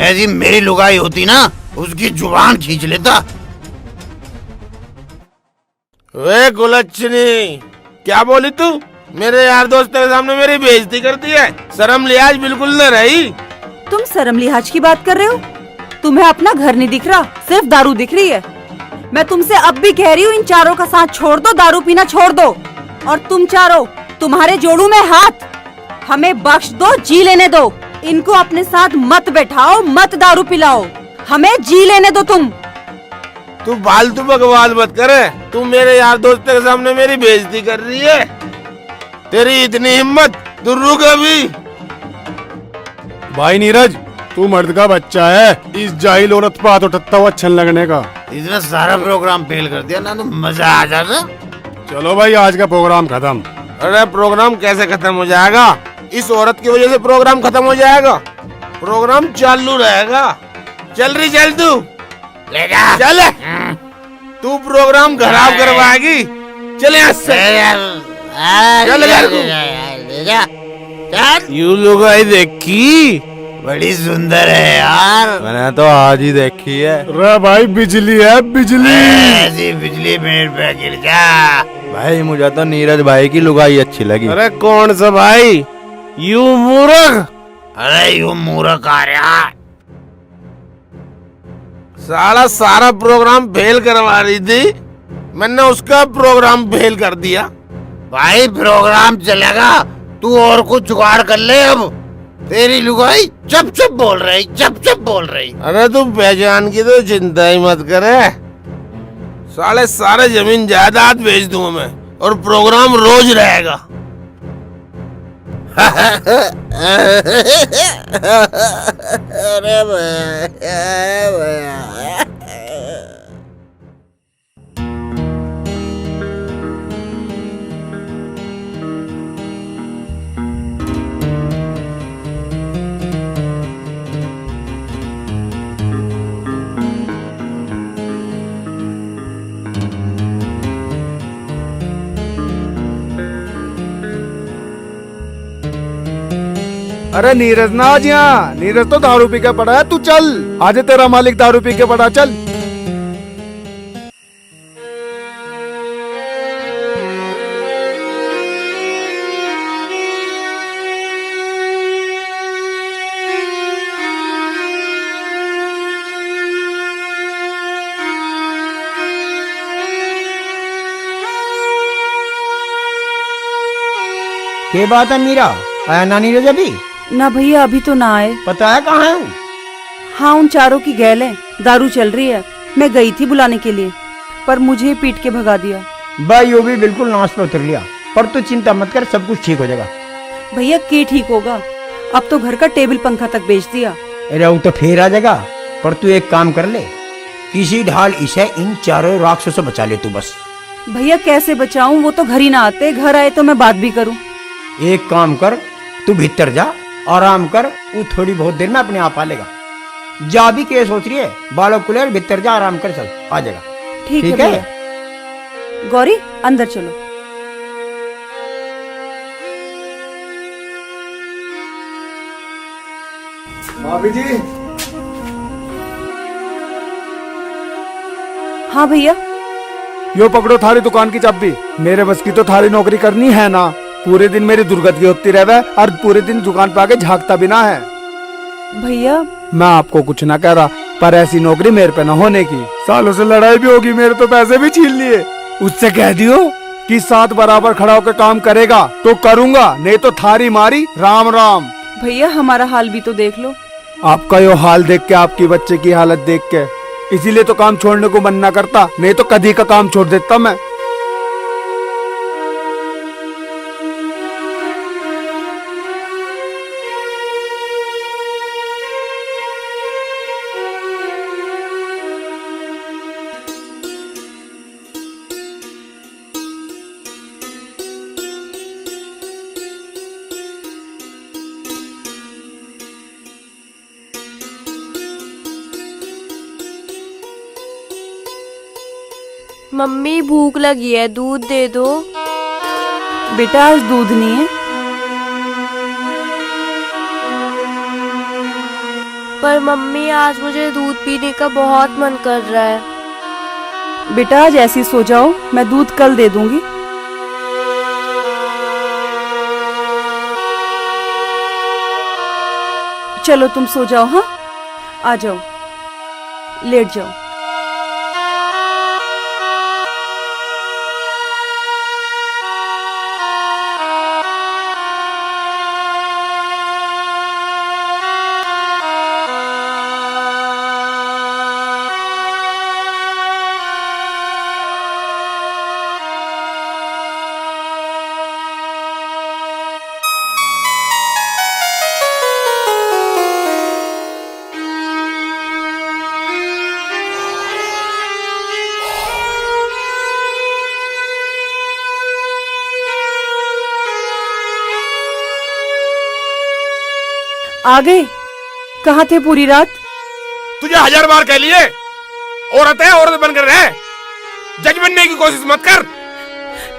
ऐसी मेरी लुगाई होती ना, उसकी जुबान खींच लेता। वे गुलच्छनी, क्या बोली तू? मेरे यार दोस्त के सामने मेरी बेइज्जती करती है, शर्म लिहाज बिल्कुल न रही। तुम शर्म लिहाज की बात कर रहे हो? तुम्हें अपना घर नहीं दिख रहा, सिर्फ दारू दिख रही है। मैं तुमसे अब भी कह रही हूँ, इन चारों का साथ छोड़ दो, दारू पीना छोड़ दो। और तुम चारों, तुम्हारे जोड़ों में हाथ, हमें बख्श दो, जी लेने दो। इनको अपने साथ मत बैठाओ, मत दारू पिलाओ, हमें जी लेने दो। तू फालतू बकवास मत करे, तू मेरे यार दोस्त के सामने मेरी बेइज्जती कर रही है। तेरी इतनी हिम्मत, तू रुक अभी। भाई नीरज, तू मर्द का बच्चा है, इस जाहिल औरत पर हाथ उठता हुआ अच्छा लगने का। इसने सारा प्रोग्राम फेल कर दिया ना, तो मजा आ जाता। चलो भाई, आज का प्रोग्राम खत्म। अरे प्रोग्राम कैसे खत्म हो जाएगा? इस औरत की वजह से प्रोग्राम खत्म हो जाएगा? प्रोग्राम चालू रहेगा। चल रही, चल तू ले जा। चल, तू प्रोग्राम खराब करवाएगी। चल यहाँ से, चल यार तू। ले जा। चल। यू लोग आई देखी, बड़ी सुंदर है यार। मैंने तो आज ही देखी है। रे भाई, बिजली है बिजली। ऐसी बिजली मेरे पे गिर जा। भाई मुझे तो नीरज भाई की लुगाई अच्छी लगी। अरे कौन सा भाई? यू मूर्ख। अरे यू मूर्ख आ रहा, सारा प्रोग्राम फेल करवा रही थी, मैंने उसका प्रोग्राम फेल कर दिया। भाई प्रोग्राम चलेगा, तू और कुछ जुगाड़ कर ले। अब तेरी लुगाई चप चप बोल रही, चप चप बोल रही। अरे तुम पहचान की तो चिंता ही मत करे, साले सारे जमीन जायदाद बेच दूंगा मैं और प्रोग्राम रोज रहेगा। अरे अरे नीरज ना आज यहाँ, नीरज तो दारू पी के पड़ा है, तू चल। आज तेरा मालिक दारू पी के पड़ा, चल। के बात है मीरा, आया ना नीरज अभी? ना भैया, अभी तो ना आए। पता है कहाँ है वो? हाँ, उन चारों की गैल है, दारू चल रही है। मैं गई थी बुलाने के लिए, पर मुझे पीट के भगा दिया। भाई वो भी बिल्कुल नाश पे उतर लिया, पर तू चिंता मत कर, सब कुछ ठीक हो जाएगा। भैया के ठीक होगा, अब तो घर का टेबल पंखा तक बेच दिया। अरे वो तो फिर आ जाएगा, पर तू एक काम कर ले, किसी ढाल इसे इन चारों राक्षसों से बचा ले तू बस। भैया कैसे बचाऊं, वो तो घर ही ना आते, घर आए तो मैं बात भी करूं। एक काम कर, तू भीतर जा, आराम कर, वो थोड़ी बहुत देर में अपने आप आ लेगा। जा भी के सोच रही है, बालक को ले भीतर जा, आराम कर, चल आ जाएगा। ठीक है भैया। गौरी अंदर चलो। भाभी जी। हाँ भैया। यो पकड़ो थारी दुकान की चाबी। मेरे बस की तो थारी नौकरी करनी है ना, पूरे दिन मेरी दुर्गति होती रहे और पूरे दिन दुकान पे आके झांकता भी ना है। भैया मैं आपको कुछ ना कह रहा, पर ऐसी नौकरी मेरे पे न होने की। सालों से लड़ाई भी होगी, मेरे तो पैसे भी छीन लिए। उससे कह दियो कि साथ बराबर खड़ा होकर काम करेगा तो करूँगा, नहीं तो थारी मारी राम राम। भैया हमारा हाल भी तो देख लो। आपका यो हाल देख के, आपकी बच्चे की हालत देख के, इसीलिए तो काम छोड़ने को मन ना करता, नहीं तो कभी का काम छोड़ देता मैं। मम्मी भूख लगी है, दूध दे दो। बेटा आज दूध नहीं है। पर मम्मी आज मुझे दूध पीने का बहुत मन कर रहा है। बेटा आज ऐसे सो जाओ, मैं दूध कल दे दूंगी। चलो तुम सो जाओ। हाँ आ जाओ, लेट जाओ। आ गए? कहाँ थे पूरी रात? तुझे 1000 बार कह लिए, औरत है औरत बनकर रह, जज बनने की कोशिश मत कर।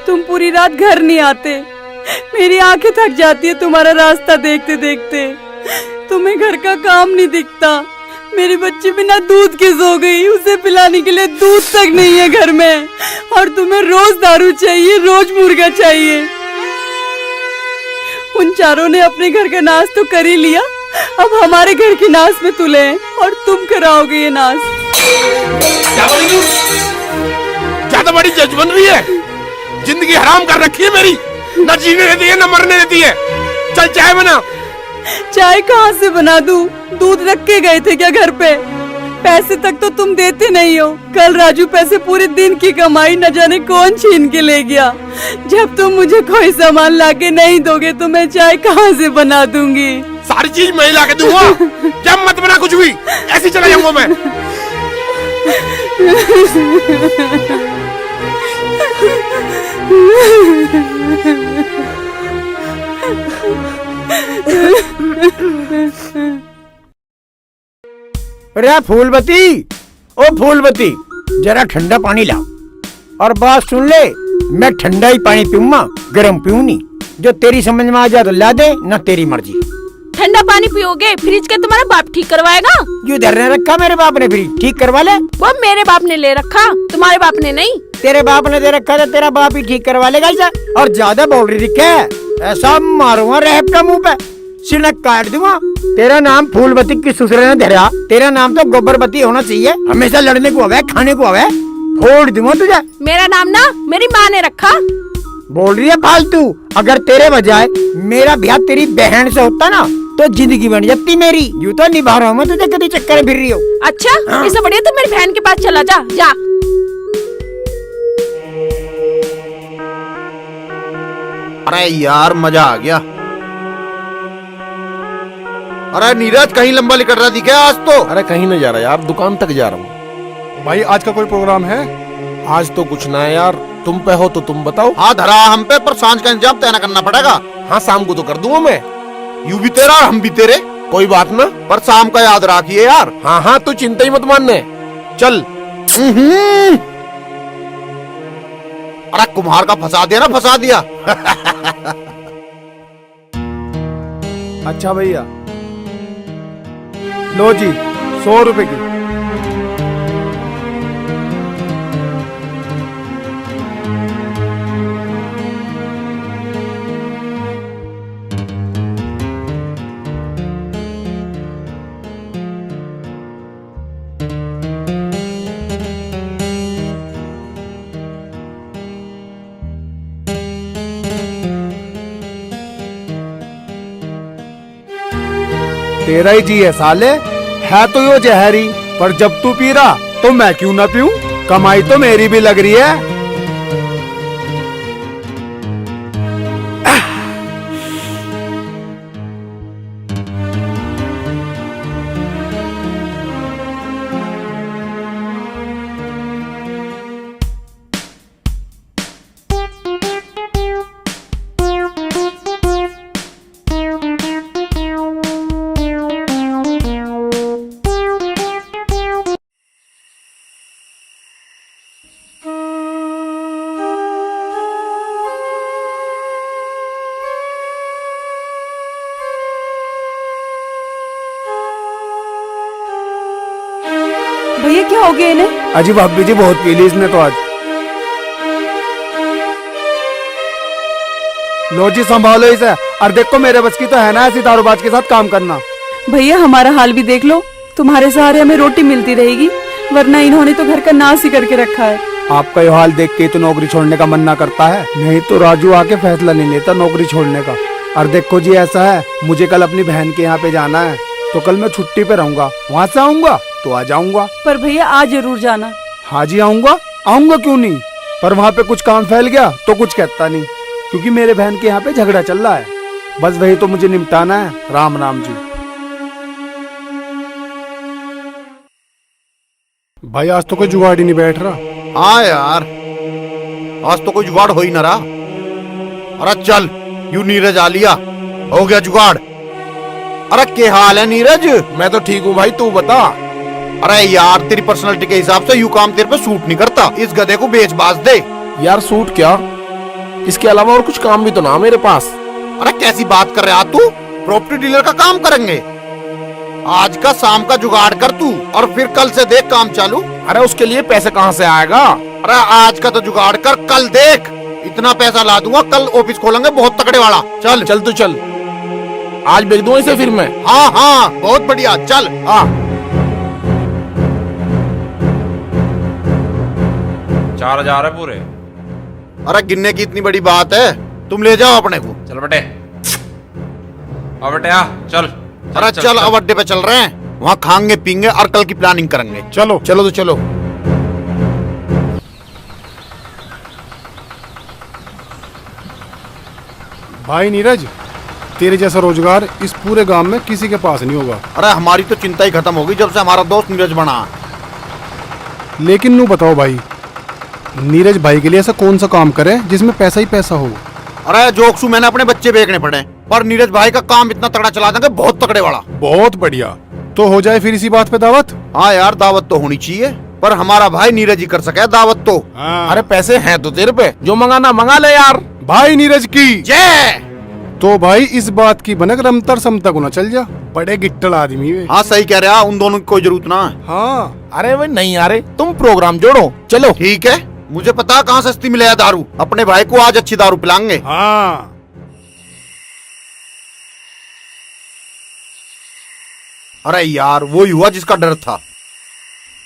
तुम पूरी रात घर नहीं आते, मेरी आंखें थक जाती है तुम्हारा रास्ता देखते देखते। तुम्हें घर का काम नहीं दिखता। मेरी बच्ची बिना दूध के सो गई, उसे पिलाने के लिए दूध तक नहीं है घर में, और तुम्हें रोज दारू चाहिए, रोज मुर्गा चाहिए। उन चारों ने अपने घर का नाश तो कर ही लिया, अब हमारे घर की नाश में तुले हैं और तुम कराओगे ये नाश। ज्यादा बड़ी जज बन रही है, जिंदगी हराम कर रखी है मेरी, न जीने देती है न मरने देती है। चल चाय बना, चाय कहाँ से बना दूं? दूध रख के गए थे क्या घर पे? पैसे तक तो तुम देते नहीं हो। कल राजू पैसे पूरे दिन की कमाई न जाने कौन छीन के ले गया। जब तुम मुझे कोई सामान लाके नहीं दोगे तो मैं चाय कहाँ से बना दूंगी? सारी चीज मैं ही ला के दूंगा। जब मत बना कुछ भी, ऐसे ही चला जाऊंगा मैं। अरे फूलबती, ओ फूलबती, जरा ठंडा पानी ला। और बात सुन ले, मैं ठंडा ही पानी पीऊंगा, गर्म पीऊं नहीं। जो तेरी समझ में आ जाए तो ला दे, ना तेरी मर्जी। ठंडा पानी पियोगे? फ्रिज का तुम्हारा बाप ठीक करवाएगा? जो इधर ने रखा मेरे बाप ने, फ्रिज ठीक करवा ले। वो मेरे बाप ने ले रखा, तुम्हारे बाप ने नहीं। तेरे बाप ने दे रखा तो तेरा बाप ही ठीक करवा लेगा ऐसा। और ज्यादा बोल रही थी क्या? ऐसा मारूंगा रेप का मुंह पे, सिनक काट दूंगा। तेरा नाम फूलबती की ससुरे ने धरा, तेरा नाम तो गोबरबती होना चाहिए। हमेशा लड़ने को हवे, खाने को हवे, फोड़ दूंगा तुझे। मेरा नाम ना मेरी माँ ने रखा। बोल रही है फालतू। अगर तेरे बजाय मेरा ब्याह तेरी बहन से होता ना तो जिंदगी बन जाती मेरी। यूं तो निभा रहा हूँ मैं तुझे, कभी चक्कर में फिर रही हो। अच्छा, इससे बढ़िया तो मेरी बहन के पास चला जा। जा। अरे यार मजा आ गया। अरे नीरज कहीं लंबा निकल रहा दिखे आज तो। अरे कहीं नहीं जा रहा यार, दुकान तक जा रहा हूँ। भाई आज का कोई प्रोग्राम है? आज तो कुछ ना है यार, तुम पे हो तो तुम बताओ। हाँ धरा हम पे, पर सांझ का इंतजाम तय करना पड़ेगा। हाँ शाम को तो कर दूंगा मैं। यू भी तेरा और हम भी तेरे। कोई बात ना, पर शाम का याद रखिए यार। हाँ हाँ तू चिंता ही मत मानने, चल। अरे कुम्हार का फंसा दिया ना, फंसा दिया। अच्छा भैया, लो जी 100 रुपए की। तेरा ही जी है साले, है तो यो जहरी। पर जब तू पी रहा तो मैं क्यों ना पीऊं? कमाई तो मेरी भी लग रही है। भैया क्या हो गया इन्हें? अजी भाभी जी बहुत पी ली इसने तो आज। लो जी संभालो इसे। और देखो मेरे बस की तो है ना ऐसी दारूबाज के साथ काम करना। भैया हमारा हाल भी देख लो, तुम्हारे सहारे हमें रोटी मिलती रहेगी, वरना इन्होंने तो घर का नाश ही करके रखा है। आपका ये हाल देख के तो नौकरी छोड़ने का मन ना करता है, नहीं तो राजू आके फैसला नहीं लेता नौकरी छोड़ने का। और देखो जी ऐसा है, मुझे कल अपनी बहन के यहाँ पे जाना है, तो कल मैं छुट्टी पे रहूंगा। वहाँ से आऊंगा तो आ जाऊंगा। पर भैया आज जरूर जाना। हाँ जी आऊंगा, आऊंगा क्यों नहीं। पर वहाँ पे कुछ काम फैल गया तो कुछ कहता नहीं, क्योंकि मेरे बहन के यहाँ पे झगड़ा चल रहा है। बस वही तो मुझे निपटाना है। राम राम जी। भाई आज तो कोई जुगाड़ ही नहीं बैठ रहा। हाँ यार आज तो कोई जुगाड़ हो ही ना रहा। अरे चल यू नीरज आ लिया, हो गया जुगाड़। अरे क्या हाल है नीरज? मैं तो ठीक हूँ भाई, तू बता। अरे यार तेरी पर्सनालिटी के हिसाब से यू काम तेरे पे सूट नहीं करता। इस गधे को बेच बाज दे। यार सूट क्या, इसके अलावा और कुछ काम भी तो ना मेरे पास। अरे कैसी बात कर रहा तू? प्रॉपर्टी डीलर का काम करेंगे। आज का शाम का जुगाड़ कर तू, और फिर कल से देख काम चालू। अरे उसके लिए पैसे कहाँ से आएगा? अरे आज का तो जुगाड़ कर, कल देख इतना पैसा ला दूंगा। कल ऑफिस खोलेंगे बहुत तगड़े वाला। चल चल तू चल, आज बेच दूं इसे फिर मैं। हाँ हाँ बहुत बढ़िया, चल। हाँ 4000 है पूरे। अरे गिनने की इतनी बड़ी बात है, तुम ले जाओ अपने को। चल बटे। अब बेटा चल अरे चल अब अड्डे पे चल रहे हैं, वहाँ खाएंगे पीएंगे और कल की प्लानिंग करेंगे। चलो चलो तो चलो। भाई नीरज, तेरे जैसा रोजगार इस पूरे गांव में किसी के पास नहीं होगा। अरे हमारी तो चिंता ही खत्म हो गई जब से हमारा दोस्त नीरज बना। लेकिन नू बताओ भाई, नीरज भाई के लिए ऐसा कौन सा काम करे जिसमें पैसा ही पैसा हो। अरे जोक्सू मैंने अपने बच्चे बेचने पड़े, पर नीरज भाई का काम इतना तगड़ा चला देंगे, बहुत तगड़े वाला। बहुत बढ़िया, तो हो जाए फिर इसी बात पे दावत। हाँ यार दावत तो होनी चाहिए, पर हमारा भाई नीरज ही कर सके दावत तो। अरे पैसे हैं तो तेरे पे, जो मंगाना मंगा ले यार। भाई नीरज की जय। तो भाई इस बात की बनक रमतर समता को न चल जा, बड़े गिट्टल आदमी वे। हाँ सही कह रहा, उन दोनों की कोई जरूरत ना है। हाँ अरे भाई नहीं आ रहे, तुम प्रोग्राम जोड़ो चलो। ठीक है, मुझे पता कहाँ सस्ती मिले है दारू, अपने भाई को आज अच्छी दारू पिलाएंगे। हाँ अरे यार वो हुआ जिसका डर था।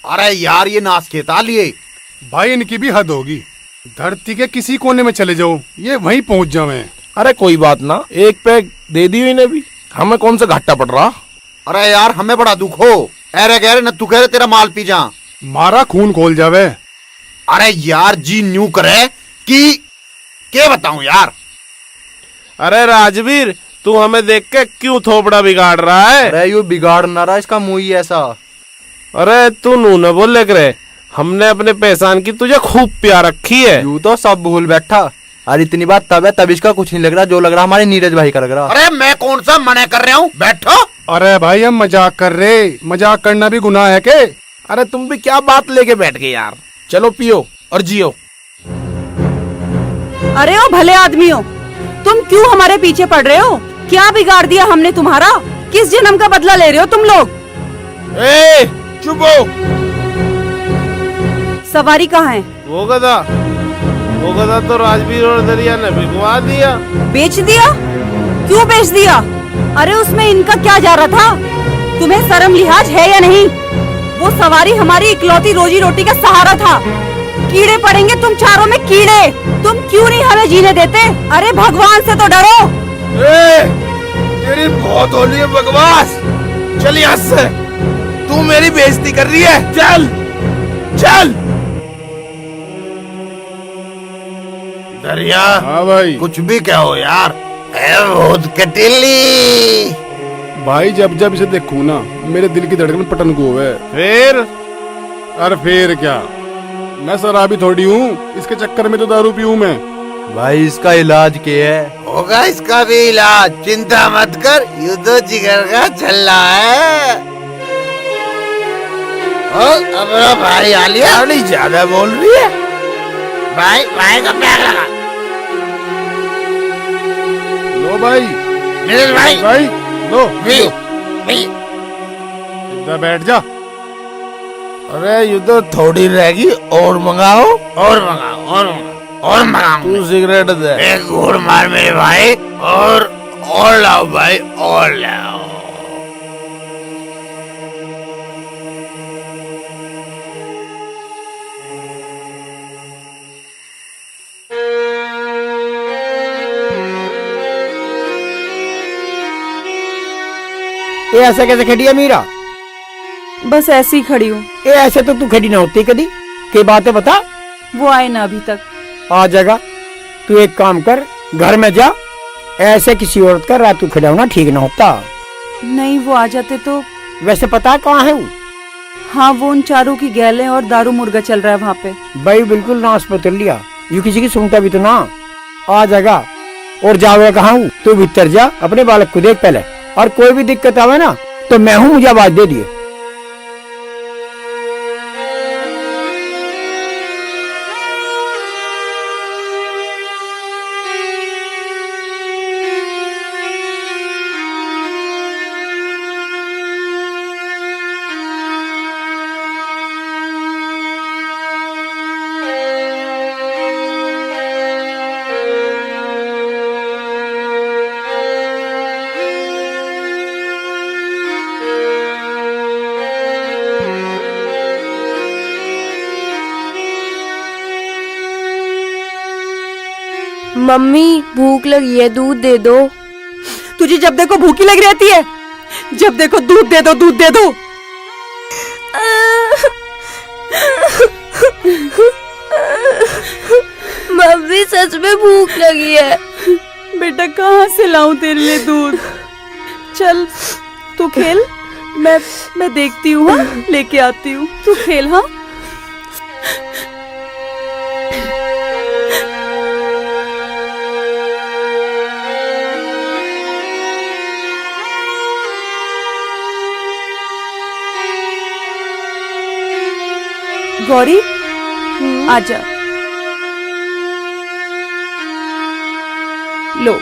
अरे यार ये नाश खेता लिए। भाई इनकी भी हद होगी, धरती के किसी कोने में चले जाओ ये वहीं पहुंच जावे। अरे कोई बात ना, एक पैक दे दी इन्हें भी, हमें कौन सा घाटा पड़ रहा। अरे यार हमें बड़ा दुख हो, अरे गहरे न तू कह रहे तेरा माल पी जा, मारा खून खोल जावे। अरे यार जी न्यू करे कि क्या बताऊं यार। अरे राजवीर, तू हमें देख के क्यों थोपड़ा बिगाड़ रहा है? अरे यू बिगाड़ ना रहा, इसका मुंह ही ऐसा। अरे तू नू न बोले करे, हमने अपने पहचान की तुझे खूब प्यार रखी है। यू तो सब भूल बैठा। अरे इतनी बात तब है, तब इसका कुछ नहीं लग रहा, जो लग रहा हमारे नीरज भाई का लग रहा। अरे मैं कौन सा मना कर रहा हूँ, बैठो। अरे भाई हम मजाक कर रहे, मजाक करना भी गुनाह है के? अरे तुम भी क्या बात लेके बैठ गए यार, चलो पियो और जियो। अरे ओ भले आदमियों, तुम क्यों हमारे पीछे पड़ रहे हो? क्या बिगाड़ दिया हमने तुम्हारा? किस जन्म का बदला ले रहे हो तुम लोग? ए चुप हो। सवारी कहाँ है? वो गधा तो राजवीर और दरिया ने बिकवा दिया। बेच दिया? क्यों बेच दिया? अरे उसमें इनका क्या जा रहा था? तुम्हें शर्म लिहाज है या नहीं? वो सवारी हमारी इकलौती रोजी रोटी का सहारा था। कीड़े पड़ेंगे तुम चारों में कीड़े। तुम क्यों नहीं हमें जीने देते? अरे भगवान से तो डरो। तेरी बहुत होली है बकवास, चल यहाँ से, तू मेरी बेइज्जती कर रही है, चल चल। दरिया हाँ भाई। कुछ भी कहो यार, बहुत कटीली। भाई जब जब इसे देखूं ना मेरे दिल की धड़कन पटन को है। फिर अरे फिर क्या, मैं शराबी थोड़ी हूँ, इसके चक्कर में तो दारू पीऊं मैं। भाई इसका इलाज क्या है? होगा इसका भी इलाज, चिंता मत कर, यू तो जिगर का छल्ला है। अब भाई आ लिया। अरे ज्यादा बोल रही है। भाई का पैर लगा। लो भाई, नीरज भाई भाई लो, भी, भी। इधर बैठ जा। अरे ये तो थोड़ी रहेगी, और मंगाओ और मंगाओ। तू सिगरेट दे। एक घूर मार मेरे भाई, और लाओ भाई, और लाओ। ये ऐसे कैसे खड़ी है मीरा? बस ऐसे ही खड़ी हूँ। ये ऐसे तो तू खड़ी ना होती कभी, के बातें बता। वो आए ना अभी तक। आ जाएगा। तू एक काम कर, घर में जा, ऐसे किसी औरत का रात को खड़ा होना ठीक ना होता। नहीं वो आ जाते तो। वैसे पता है कहाँ है वो? हाँ वो उन चारों की गैलें और दारू मुर्गा चल रहा है वहाँ पे। भाई बिल्कुल नाश पतर लिया, यू किसी की सुनता भी तो ना। आ जाएगा। और जावे कहाँ हूँ, तू भीतर जा, अपने बालक को देख पहले, और कोई भी दिक्कत आवे ना तो मैं हूँ, मुझे आवाज दे दिए। मम्मी भूख लगी है, दूध दे दो। तुझे जब देखो भूखी लगी रहती है, जब देखो दूध दे दो दूध दे दो। मम्मी सच में भूख लगी है। बेटा कहाँ से लाऊं तेरे लिए दूध? चल तू खेल, मैं देखती हूँ, हाँ? लेके आती हूँ, तू खेल। हाँ गौरी आजा, लो।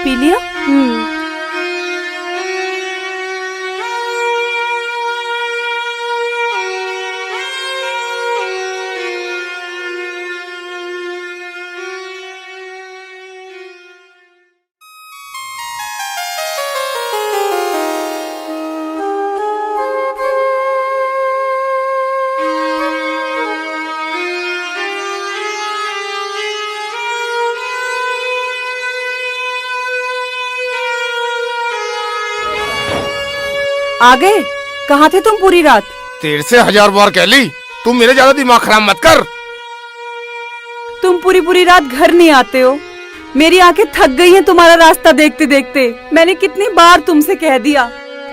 पी लिया? आ गए? कहाँ थे तुम पूरी रात? तेरे से 1000 बार कह ली, तुम मेरे ज्यादा दिमाग खराब मत कर। तुम पूरी रात घर नहीं आते हो। मेरी आंखें थक गई हैं तुम्हारा रास्ता देखते देखते। मैंने कितनी बार तुमसे कह दिया,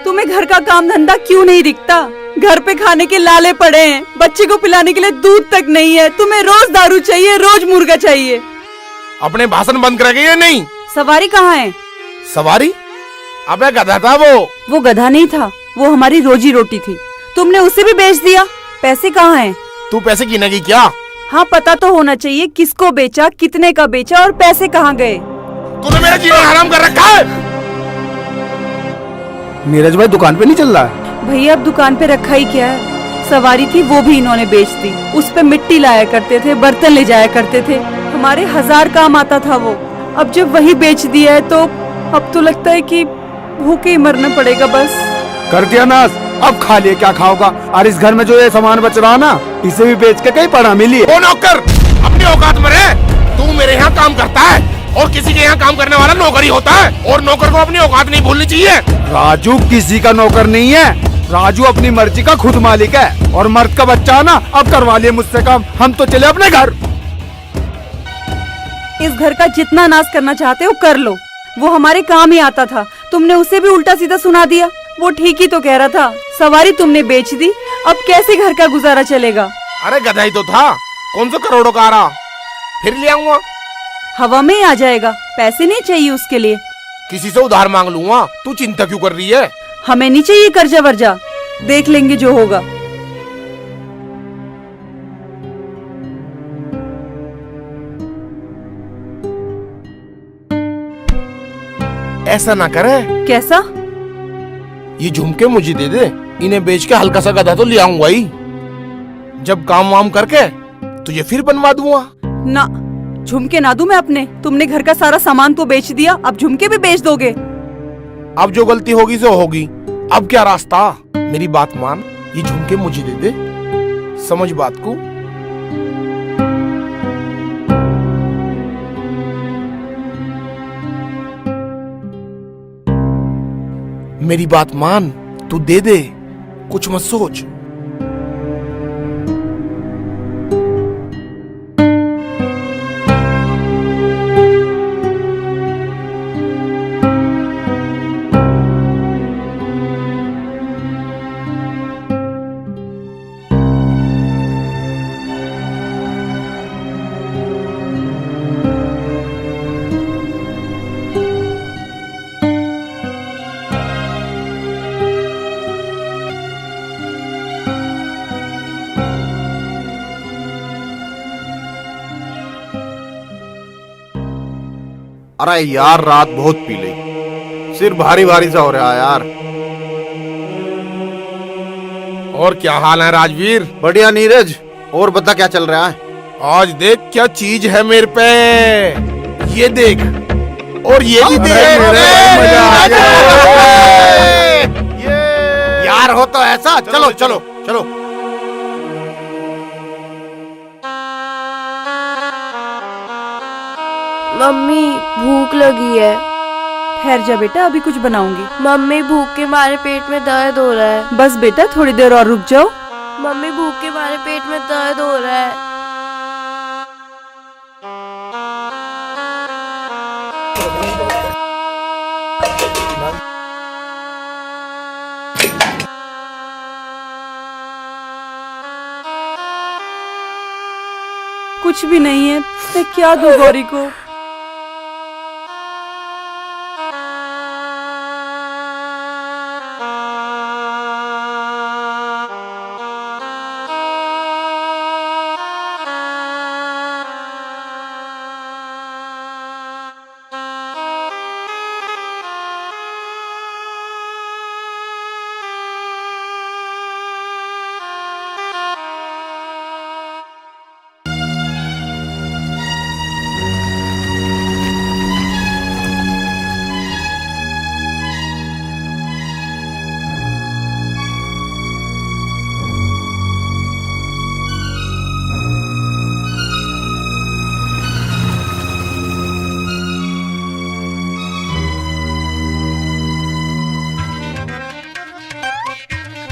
तुम्हें घर का काम धंधा क्यों नहीं दिखता? घर पे खाने के लाले पड़े हैं, बच्चे को पिलाने के लिए दूध तक नहीं है, तुम्हें रोज दारू चाहिए, रोज मुर्गा चाहिए। अपने भाषण बंद करेंगे या नहीं? सवारी कहाँ है? सवारी? अबे गधा था वो गधा नहीं था, वो हमारी रोजी रोटी थी। तुमने उसे भी बेच दिया। पैसे कहाँ हैं? तू पैसे गिनेगी क्या? हाँ पता तो होना चाहिए किसको बेचा, कितने का बेचा और पैसे कहाँ गए। तूने मेरा जीवन हराम कर रखा है। नीरज भाई दुकान पे नहीं चल रहा है? भैया अब दुकान पे रखा ही क्या है, सवारी थी वो भी इन्होंने बेच दी। उस पे मिट्टी लाया करते थे, बर्तन ले जाया करते थे, हमारे 1000 काम आता था वो। अब जब वही बेच दिया है तो अब तो लगता है कि भूखे ही मरना पड़ेगा बस। कर दिया नाश, अब खा लिए क्या खाओगा? और इस घर में जो ये सामान बच रहा ना, इसे भी बेच के कहीं पड़ा मिली। वो नौकर अपनी औकात में रहे। तू मेरे यहाँ काम करता है और किसी के यहाँ काम करने वाला नौकर ही होता है, और नौकर को अपनी औकात नहीं भूलनी चाहिए। राजू किसी का नौकर नहीं है, राजू अपनी मर्जी का खुद मालिक है। और मर्द का बच्चा ना, अब करवा लिए मुझसे काम, हम तो चले अपने घर। इस घर का जितना नाश करना चाहते हो कर लो, वो हमारे काम ही आता था। तुमने उसे भी उल्टा सीधा सुना दिया। वो ठीक ही तो कह रहा था, सवारी तुमने बेच दी, अब कैसे घर का गुजारा चलेगा? अरे गधा ही तो था, कौन सा करोड़ों का आ रहा, फिर ले आऊंगा। हवा में ही आ जाएगा, पैसे नहीं चाहिए उसके लिए। किसी से उधार मांग लूंगा, तू चिंता क्यों कर रही है? हमें नहीं चाहिए कर्जा वर्जा, देख लेंगे जो होगा। ऐसा ना करे। कैसा? ये झुमके मुझे दे दे, इन्हें बेच के हल्का सा गधा तो ले आऊंगा ही। जब काम वाम करके तुझे फिर बनवा दूंगा। ना, झुमके ना दूं मैं अपने। तुमने घर का सारा सामान तो बेच दिया, अब झुमके भी बेच दोगे? अब जो गलती होगी सो होगी, अब क्या रास्ता? मेरी बात मान, ये झुमके मुझे दे दे, समझ बात को। मेरी बात मान, तू दे दे, कुछ मत सोच। अरे यार रात बहुत पी ली, सिर भारी भारी सा हो रहा है यार। और क्या हाल है राजवीर? बढ़िया नीरज। और बता क्या चल रहा है? आज देख क्या चीज है मेरे पे। ये देख, और ये भी देख। मजा आ गया। यार हो तो ऐसा। चलो चलो चलो। मम्मी भूख लगी है। ठहर जा बेटा, अभी कुछ बनाऊंगी। मम्मी भूख के मारे पेट में दर्द हो रहा है। बस बेटा थोड़ी देर और रुक जाओ। मम्मी भूख के मारे पेट में दर्द हो रहा है। कुछ भी नहीं है, मैं क्या दूं गौरी को।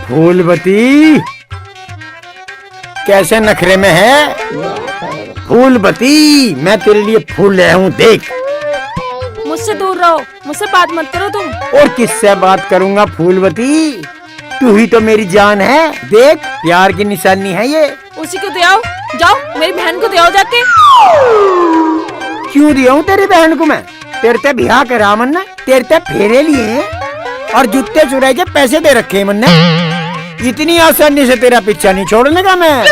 फूलवती कैसे नखरे में है? फूलवती मैं तेरे लिए फूल ले हूँ, देख। मुझसे दूर रहो, मुझसे बात मत करो तुम। और किससे बात करूंगा फूलवती? तू ही तो मेरी जान है। देख प्यार की निशानी है ये। उसी को दे आओ। जाओ मेरी बहन को दे आओ जाके। क्यों दिया हूँ तेरी बहन को मैं? तेरे ते बिहा करा मन ने, तेरे ते फेरे लिए और जूते चुराए के पैसे दे रखे मन ने। इतनी आसानी से तेरा पीछा नहीं छोड़ने का मैं।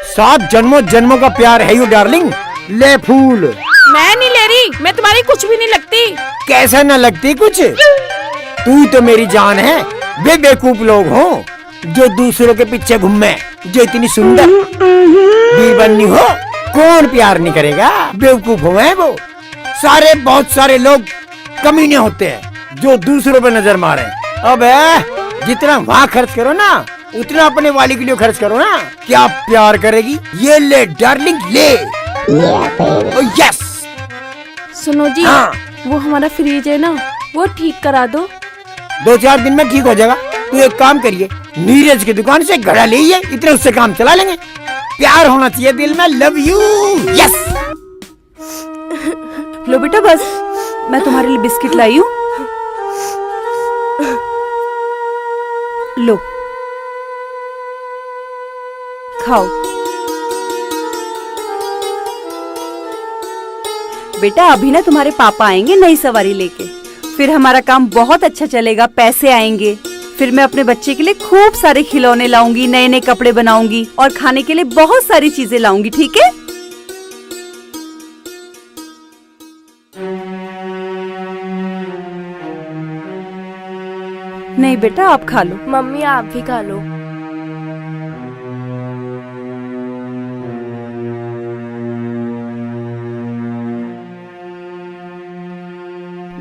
7 जन्मों जन्मों का प्यार है यू डार्लिंग। ले फूल। मैं नहीं ले रही, मैं तुम्हारी कुछ भी नहीं लगती। कैसा न लगती कुछ? तू ही तो मेरी जान है। वे बेवकूफ लोग हो जो दूसरों के पीछे घूमे, जो इतनी सुंदर बीबन्नी हो कौन प्यार नहीं करेगा? बेवकूफ हो हैं वो सारे। बहुत सारे लोग कमीने होते हैं जो दूसरों पे नजर मारे। अब जितना वहाँ खर्च करो ना उतना अपने वाली के लिए खर्च करो ना। क्या प्यार करेगी? ये ले डार्लिंग ले। यस। सुनो जी, हाँ। वो हमारा फ्रिज है ना, वो ठीक करा दो। 2-4 दिन में ठीक हो जाएगा। तू एक काम करिए, नीरज की दुकान से घड़ा ले आइए, इतने उससे काम चला लेंगे। प्यार होना चाहिए दिल में। Love you. यस। लो बेटा बस, मैं तुम्हारे लिए बिस्किट लाई हूँ। लो खाओ। बेटा अभी ना तुम्हारे पापा आएंगे नई सवारी लेके, फिर हमारा काम बहुत अच्छा चलेगा, पैसे आएंगे। फिर मैं अपने बच्चे के लिए खूब सारे खिलौने लाऊंगी, नए नए कपड़े बनाऊंगी और खाने के लिए बहुत सारी चीजें लाऊंगी। ठीक है? नहीं बेटा आप खा लो। मम्मी आप भी खा लो।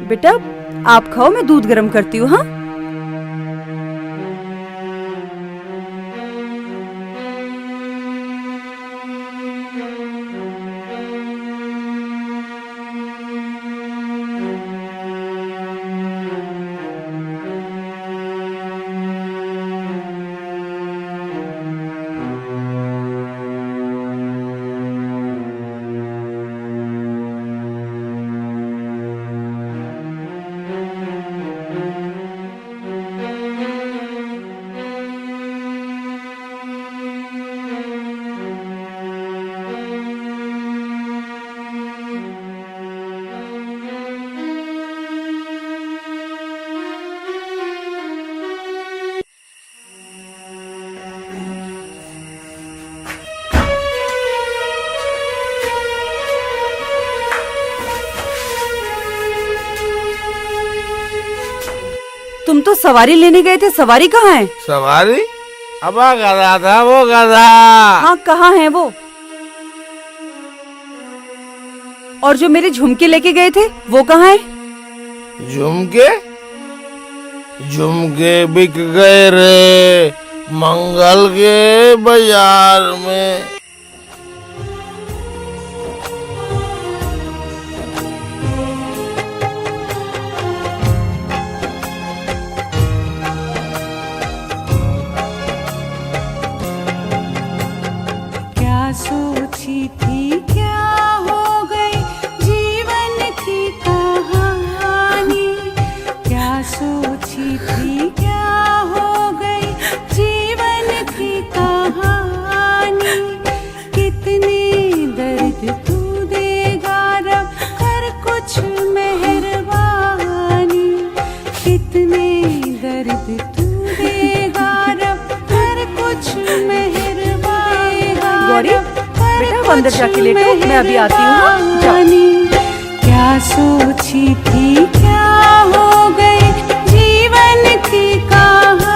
बेटा आप खाओ, मैं दूध गर्म करती हूँ। हाँ तुम तो सवारी लेने गए थे, सवारी कहाँ है? सवारी? अब गधा था वो गधा। हाँ कहाँ है वो? और जो मेरे झुमके लेके गए थे वो कहाँ है? झुमके झुमके बिक गए रे मंगल के बाजार में। क्या सोची थी क्या हो गई जीवन की कहानी, क्या सोची थी क्या हो गई जीवन की कहानी, कितने दर्द तू देगा रब कर कुछ मेहरबानी, कितने दर्द तू देगा रब कर कुछ मेहरबानी। गौरी बेटा अंदर जाके लेटो, मैं अभी आती हूँ। क्या सोची थी क्या हो गई जीवन की कहानी।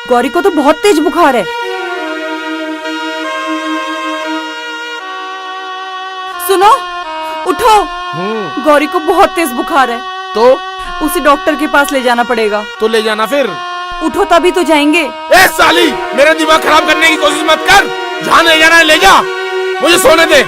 गौरी को तो बहुत तेज बुखार है। सुनो उठो, गौरी को बहुत तेज बुखार है तो उसे डॉक्टर के पास ले जाना पड़ेगा। तो ले जाना फिर। उठो तभी तो जाएंगे। ए साली मेरा दिमाग खराब करने की कोशिश मत कर, जहाँ ले जाना है ले जा, मुझे सोने दे।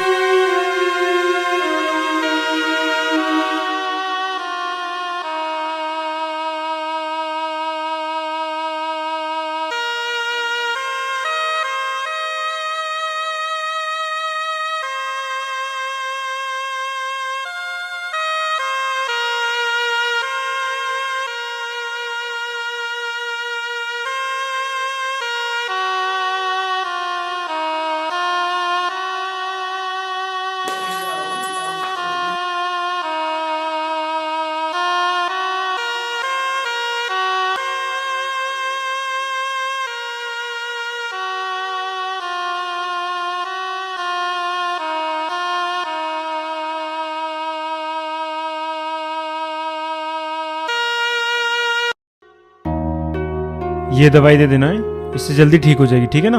ये दवाई दे देना है, इससे जल्दी ठीक हो जाएगी, ठीक है ना।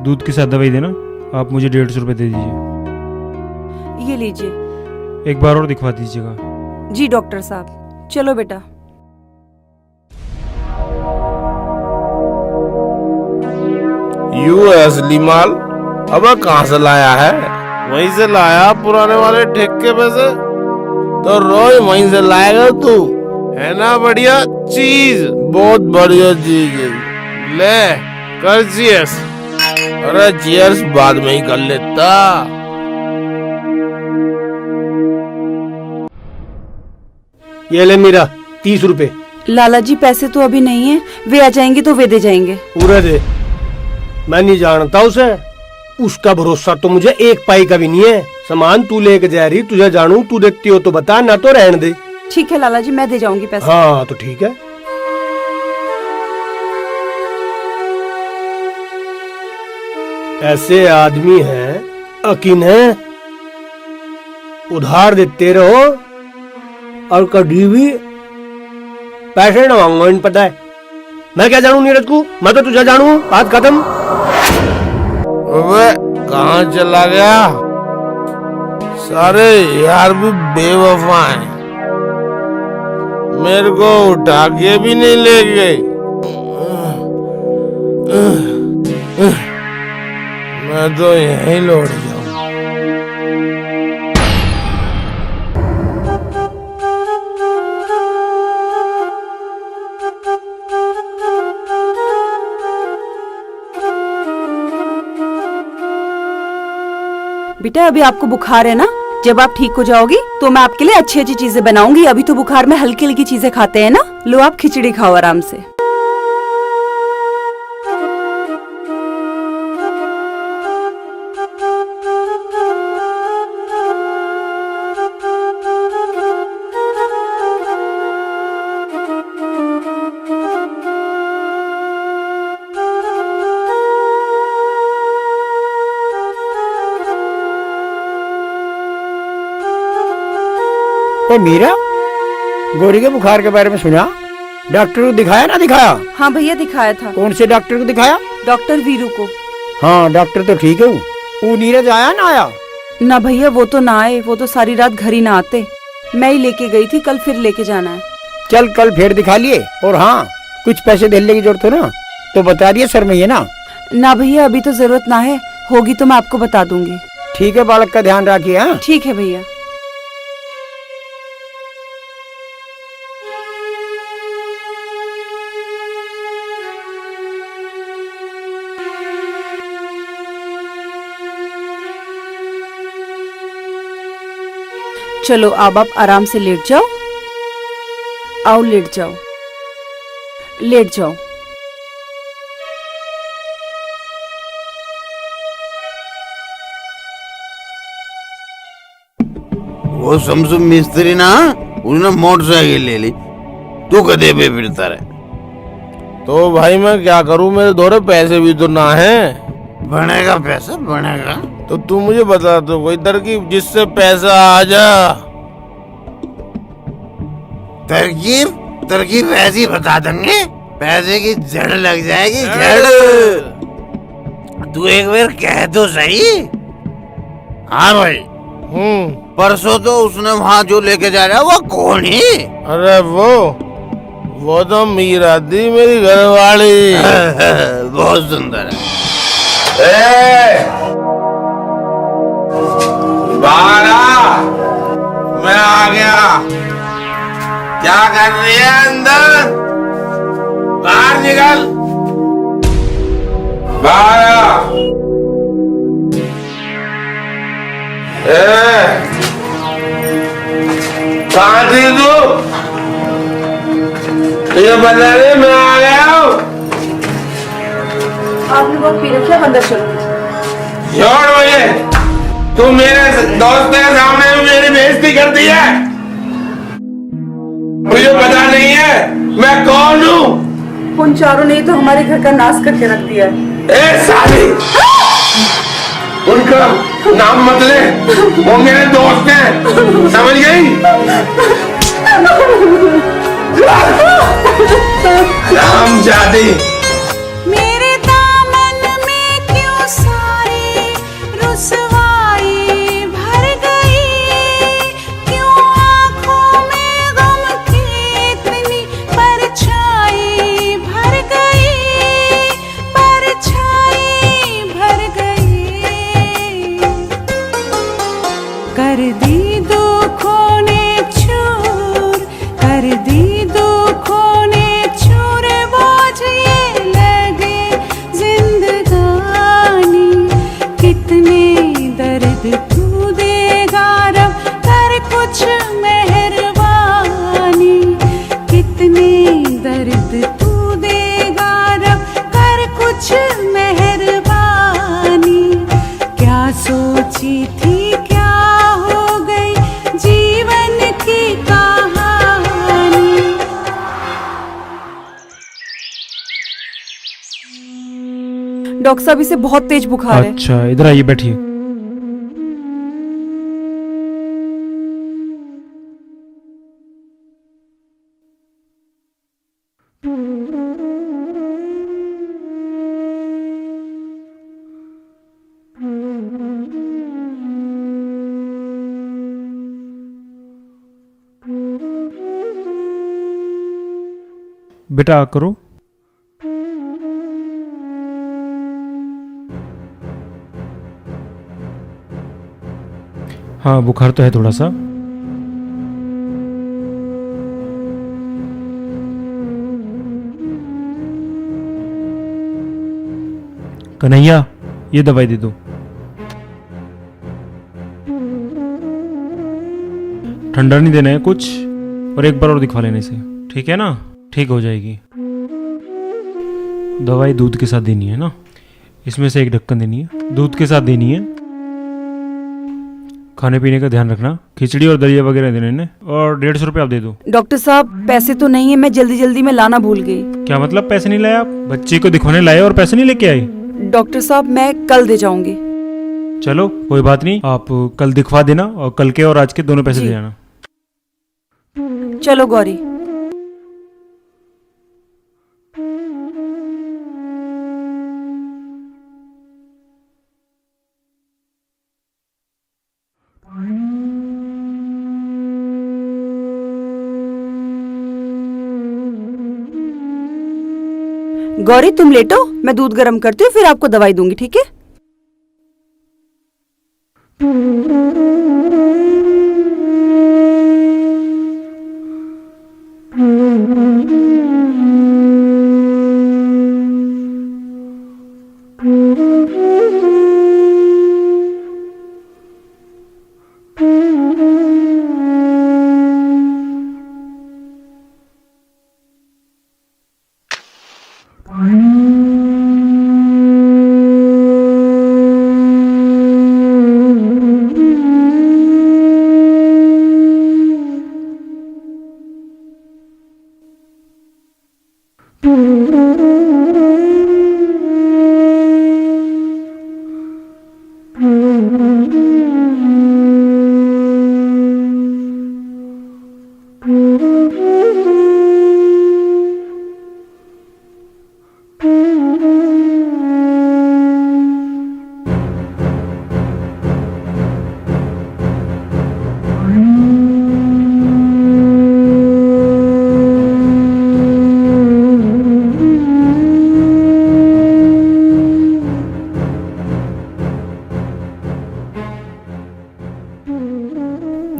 दूध के साथ दवाई देना। आप मुझे 150 रुपये दे दीजिए। ये लीजिए। एक बार और दिखवा दीजिएगा। जी डॉक्टर साहब, चलो बेटा। यू असली माल अब कहाँ से लाया है? वहीं से लाया पुराने वाले ठेके पे से। तो रोज वहीं से लाएगा तू, है ना? बढ़िया चीज, बहुत बढ़िया चीज है। ले कर चीयर्स। अरे चीयर्स बाद में ही कर लेता। ये ले मेरा 30 रुपए। लाला जी पैसे तो अभी नहीं है, वे आ जाएंगे तो वे दे जाएंगे। पूरे दे। मैं नहीं जानता उसे, उसका भरोसा तो मुझे एक पाई का भी नहीं है। सामान तू लेके जा रही, तुझे जानू, तू देती हो तो बता, ना तो रहने दे। ठीक है लाला जी, मैं दे जाऊंगी पैसे। हाँ तो ठीक है। ऐसे आदमी हैं अकीन है, उधार देते रहो और कभी भी पैसे न मांगो। इन पता है मैं क्या जानू नीरज को, मैं तो तुझे जानू। बात खत्म। अबे कहाँ चला गया? सारे यार भी बेवफा हैं, मेरे को उठा के भी नहीं ले गए। मैं तो यहीं लौट जाऊं। बेटा, अभी आपको बुखार है ना, जब आप ठीक हो जाओगी तो मैं आपके लिए अच्छी अच्छी चीजें बनाऊंगी। अभी तो बुखार में हल्की हल्की चीजें खाते हैं ना। लो आप खिचड़ी खाओ आराम से। तो मीरा, गोरी के बुखार के बारे में सुना? डॉक्टर को दिखाया ना दिखाया? हाँ भैया दिखाया था। कौन से डॉक्टर को दिखाया? डॉक्टर वीरू को। हाँ डॉक्टर तो ठीक है। वो नीरज आया ना आया? ना भैया वो तो ना आए, वो तो सारी रात घर ही ना आते। मैं ही लेके गई थी, कल फिर लेके जाना है। चल कल फिर दिखा लिए। और हाँ, कुछ पैसे देने की जरूरत हो ना तो बता दिए सर में ये ना। ना भैया अभी तो जरूरत ना है, होगी तो मैं आपको बता दूंगी। ठीक है, बालक का ध्यान रखिए। हाँ ठीक है भैया। चलो अब आप आराम से लेट जाओ। आओ लेट जाओ, लेट जाओ। वो शमसु मिस्त्री ना, उसने मोटरसाइकिल ले ली, तू गधे पे फिरता रहे। तो भाई मैं क्या करूं, मेरे दोरे पैसे भी तो ना है। बनेगा पैसा बनेगा। तो तू मुझे बता दो कोई तरकीब जिससे पैसा आ जा। तरकीब ऐसी बता देंगे, पैसे की जड़ लग जाएगी, जड़। तू एक बार कह तो सही। हाँ भाई। परसों तो उसने वहाँ जो लेके जा रहा है वो कौन है? अरे वो तो मीरा दी, मेरी घरवाली। बहुत सुंदर है। मैं आ गया। क्या कर रही है अंदर? बाहर निकल, बाहर आ। कहाँ थी तू? तुझे बता रही मैं आ गया हूँ। आपने बहुत पी रखा है, अंदर चलो। छोड़ मुझे, तू मेरे दोस्त के सामने मेरी बेइज्जती करती है। मुझे पता नहीं है मैं कौन हूँ। उन चारों ने तो हमारे घर का नाश करके रख दिया है। ए साली, उनका नाम मत ले, वो मेरे दोस्त हैं, समझ गई? राम जादी। मेरे दामन में क्यों सारी रुसवाई भर गई, क्यों आँखों में गम की इतनी परछाई भर गई, परछाई भर गई। कर दी दुखों ने चूर, कर दी दुखों ने चूर, बोझ ये लगे जिंदगानी। कितने दर्द तू देगा रब, कर कुछ मेहरबानी। कितने दर्द तू देगा रब, कर कुछ मेहरबानी। क्या सोची थी क्या हो गई जीवन की कहानी। डॉक्टर साहब इसे बहुत तेज बुखार है। अच्छा इधर आइए, बैठिए। बेटा करो। हाँ बुखार तो है थोड़ा सा। कन्हैया ये दवाई दे दो। ठंडा नहीं देना है कुछ, और एक बार और दिखवा लेने से, ठीक है ना? ठीक हो जाएगी। दवाई दूध के साथ देनी है ना, इसमें से एक ढक्कन देनी है, दूध के साथ देनी है। खाने पीने का ध्यान रखना, खिचड़ी और दलिया वगैरह देने ने, और 150 रुपये आप दे दो। डॉक्टर साहब पैसे तो नहीं है, मैं जल्दी जल्दी में लाना भूल गई। क्या मतलब पैसे नहीं लाए आप? बच्चे को दिखवाने लाए और पैसे नहीं लेके आए? डॉक्टर साहब मैं कल दे जाऊंगी। चलो कोई बात नहीं, आप कल दिखवा देना और कल के और आज के दोनों पैसे दे जाना। चलो गौरी। गौरी तुम लेटो, मैं दूध गर्म करती हूँ, फिर आपको दवाई दूंगी, ठीक है?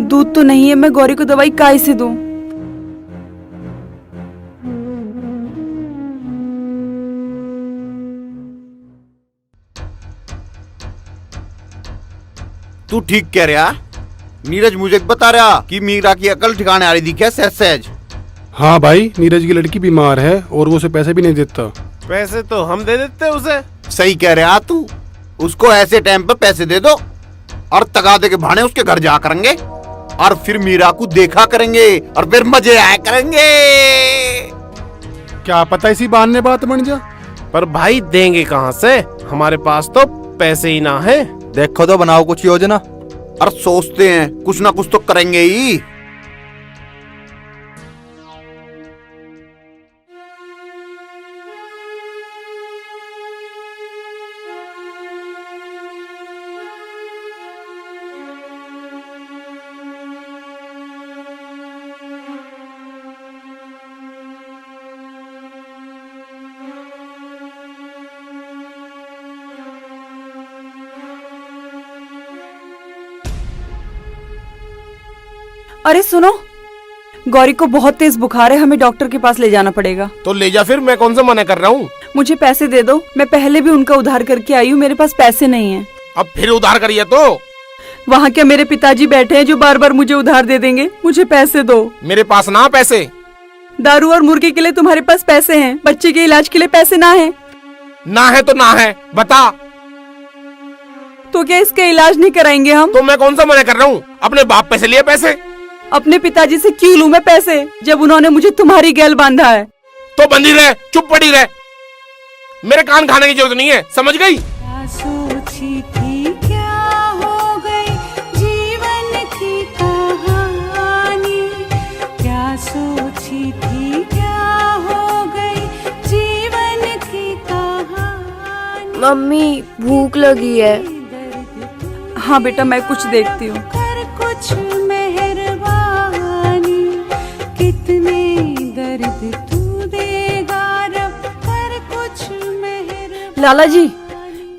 दूध तो नहीं है, मैं गौरी को दवाई काय से दूं? तू ठीक कह रहा। नीरज मुझे बता रहा कि मीरा की अकल ठिकाने आ रही थी क्या सहज सहज? हाँ भाई, नीरज की लड़की बीमार है और वो उसे पैसे भी नहीं देता। पैसे तो हम दे देते उसे। सही कह रहा तू। उसको ऐसे टाइम पे पैसे दे दो और तगादे के बहाने उसके घर जा करेंगे और फिर मीरा को देखा करेंगे और फिर मजे आया करेंगे। क्या पता इसी बहाने बात बन जा। पर भाई देंगे कहाँ से? हमारे पास तो पैसे ही ना है। देखो तो बनाओ कुछ योजना। और सोचते हैं कुछ ना कुछ तो करेंगे ही। अरे सुनो, गौरी को बहुत तेज बुखार है, हमें डॉक्टर के पास ले जाना पड़ेगा। तो ले जा फिर, मैं कौन सा मना कर रहा हूँ। मुझे पैसे दे दो, मैं पहले भी उनका उधार करके आई हूँ, मेरे पास पैसे नहीं हैं। अब फिर उधार करिए तो? वहाँ क्या मेरे पिताजी बैठे हैं जो बार बार मुझे उधार दे देंगे? मुझे पैसे दो। मेरे पास ना पैसे। दारू और मुर्गे के लिए तुम्हारे पास पैसे हैं, बच्चे के इलाज के लिए पैसे ना है। ना है तो ना है, बता। तो क्या इसका इलाज नहीं कराएंगे हम? तो मैं कौन सा मना कर रहा हूँ? अपने बाप पैसे लिए पैसे। अपने पिताजी से क्यों लूं मैं पैसे, जब उन्होंने मुझे तुम्हारी गैल बांधा है? तो बंदी रहे, चुप पड़ी रहे, मेरे कान खाने की जरूरत नहीं है, समझ गई? क्या सोची थी क्या हो गई जीवन की कहानी, क्या सोची थी क्या हो गई जीवन की कहानी। मम्मी भूख लगी है। हाँ बेटा, मैं कुछ देखती हूँ। कर कुछ मेहरबानी, कितने दर्द तू देगा रब, कर कुछ मेहरबानी। लाला जी,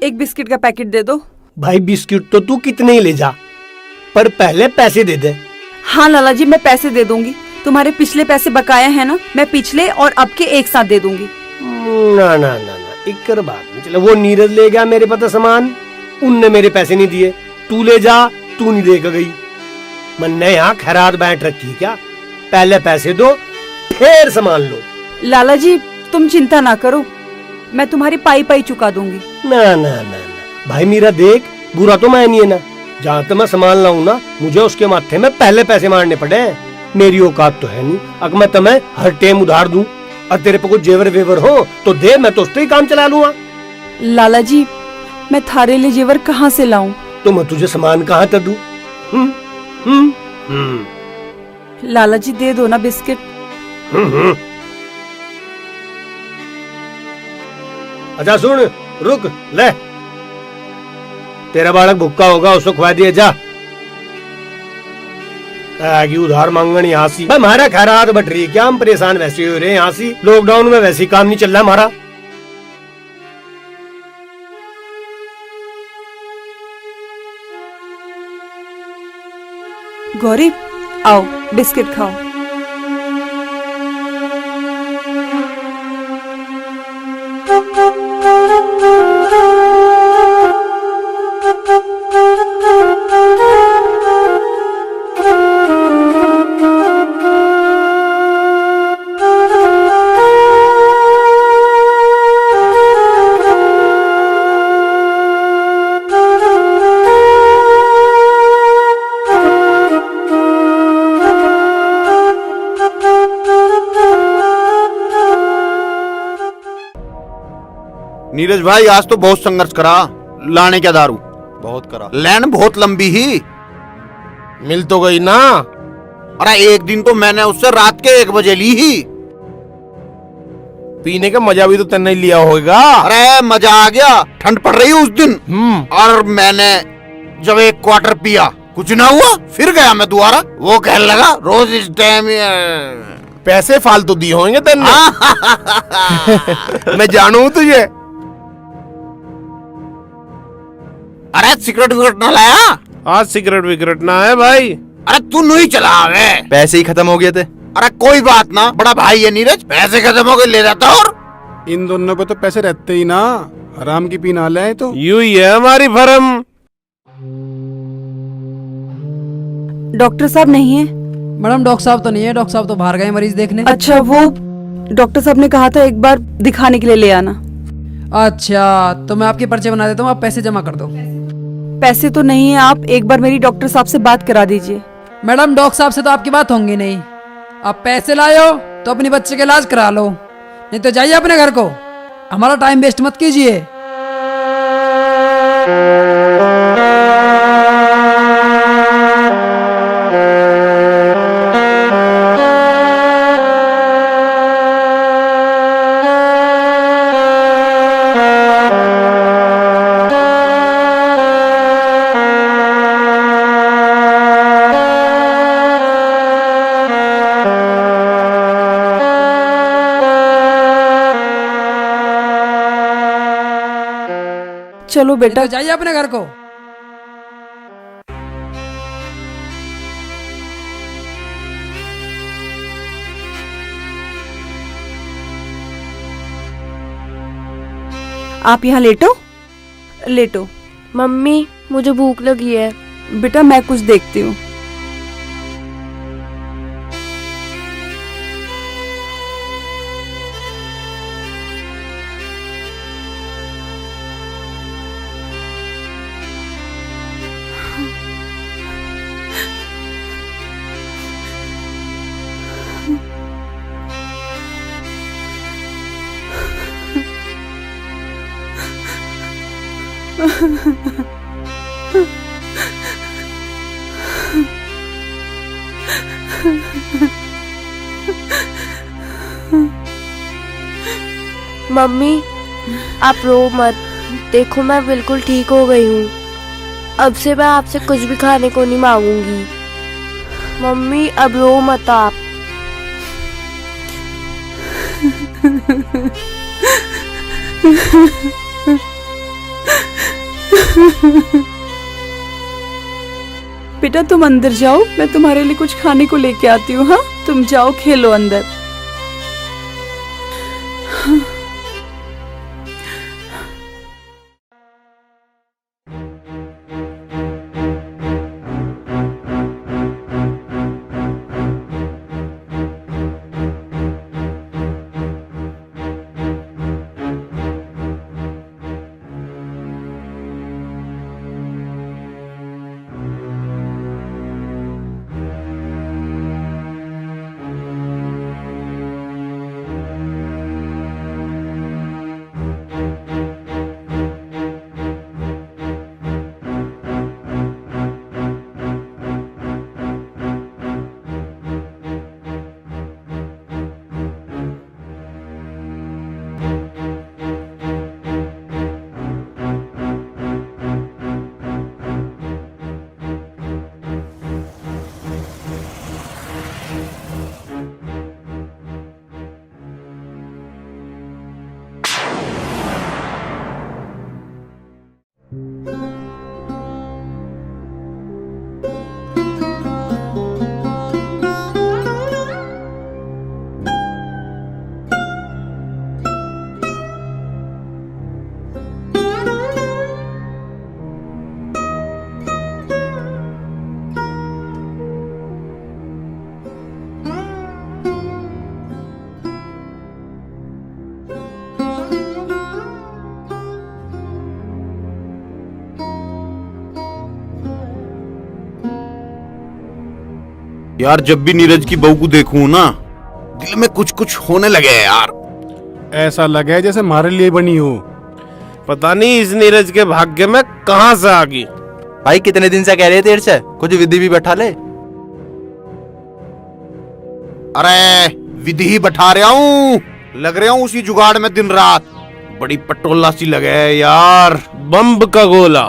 एक बिस्किट का पैकेट दे दो। भाई बिस्किट तो तू कितने ही ले जा, पर पहले पैसे दे दे। हाँ लाला जी, मैं पैसे दे दूंगी। तुम्हारे पिछले पैसे बकाया है ना, मैं पिछले और अब के एक साथ दे दूंगी। ना ना ना ना, एक बात नहीं चला। वो नीरज ले गया मेरे पता सामान, उनने मेरे पैसे नहीं दिए। तू ले जा, तू नहीं देगा गई। मन ने यहाँ खैरात बैठ रखी क्या? पहले पैसे दो फिर सामान लो। लाला जी तुम चिंता ना करो, मैं तुम्हारी पाई पाई चुका दूंगी। ना ना ना ना भाई मीरा देख, बुरा तो मैं नहीं है ना, जहाँ तक मैं सामान लाऊं ना मुझे उसके माथे में पहले पैसे मारने पड़े। मेरी औकात तो है नहीं अगर मैं तुम्हें हर टाइम उधार दूं, और तेरे पे कुछ जेवर वेवर हो तो दे, मैं तो उससे ही काम चला लूंगा। लाला जी मैं थारे लिए जेवर कहाँ से लाऊं? तो मैं तुझे सामान कहाँ तक दूं? लाला जी दे दो ना बिस्किट। अच्छा सुन, रुक ले, तेरा बालक भूखा होगा उसको खुआ दिए जा। आगे उधार मांगन यहाँ सी हमारा खैरात बट रही क्या, हम परेशान वैसे हो रहे यहाँ सी, लॉकडाउन में वैसे ही काम नहीं चल रहा हमारा। गौरी आओ बिस्किट खाओ। नीरज भाई आज तो बहुत संघर्ष करा, लाने क्या दारू, बहुत करा। लाइन बहुत लंबी ही, मिल तो गई ना। अरे एक दिन तो मैंने उससे रात के 1 बजे ली ही। पीने का मजा भी तो तन्ने लिया होगा। अरे मजा आ गया, ठंड पड़ रही उस दिन, और मैंने जब 1 क्वार्टर पिया कुछ ना हुआ, फिर गया मैं दोबारा, वो कहने लगा रोज इस टाइम पैसे फालतू दिए होंगे तन्ने। मैं जानू तुझे। अरे सिगरेट विगरेट ना लाया? आज सिगरेट विगरेट ना है भाई। अरे तू नहीं चला है, पैसे ही खत्म हो गए थे। अरे कोई बात ना, बड़ा भाई है नीरज, पैसे खत्म हो गए ले जाता। और इन दोनों को तो पैसे रहते ही ना, हराम की पीना ले तो। यूं ही है हमारी फर्म। डॉक्टर साहब नहीं है? मैडम डॉक्टर साहब तो नहीं है, डॉक्टर साहब तो बाहर गए मरीज देखने। अच्छा वो डॉक्टर साहब ने कहा था एक बार दिखाने के लिए ले आना। अच्छा तो मैं आपके पर्चे बना देता हूँ, आप पैसे जमा कर दो। पैसे तो नहीं है, आप एक बार मेरी डॉक्टर साहब से बात करा दीजिए। मैडम डॉक्टर साहब से तो आपकी बात होंगी नहीं, आप पैसे लाए हो तो अपनी बच्चे का इलाज करा लो, नहीं तो जाइए अपने घर को, हमारा टाइम वेस्ट मत कीजिए। चलो बेटा, तो जाइए अपने घर को। आप यहाँ लेटो, लेटो। मम्मी मुझे भूख लगी है। बेटा मैं कुछ देखती हूँ। मम्मी आप रो मत, देखो मैं बिल्कुल ठीक हो गई हूँ, अब से मैं आपसे कुछ भी खाने को नहीं मांगूंगी। मम्मी अब रो मत आप। बेटा तुम अंदर जाओ, मैं तुम्हारे लिए कुछ खाने को लेके आती हूँ। हाँ तुम जाओ खेलो अंदर। यार जब भी नीरज की बहू को देखूं ना, दिल में कुछ कुछ होने लगे है यार। ऐसा लगे जैसे हमारे लिए बनी हो। पता नहीं इस नीरज के भाग्य में कहां से आ गई। भाई कितने दिन से कह रहे थे तेरे से कुछ विधि भी बैठा ले। अरे विधि ही बैठा रहा हूँ, लग रहा हूँ उसी जुगाड़ में दिन रात। बड़ी पटोला सी लगे है यार। बम्ब का गोला।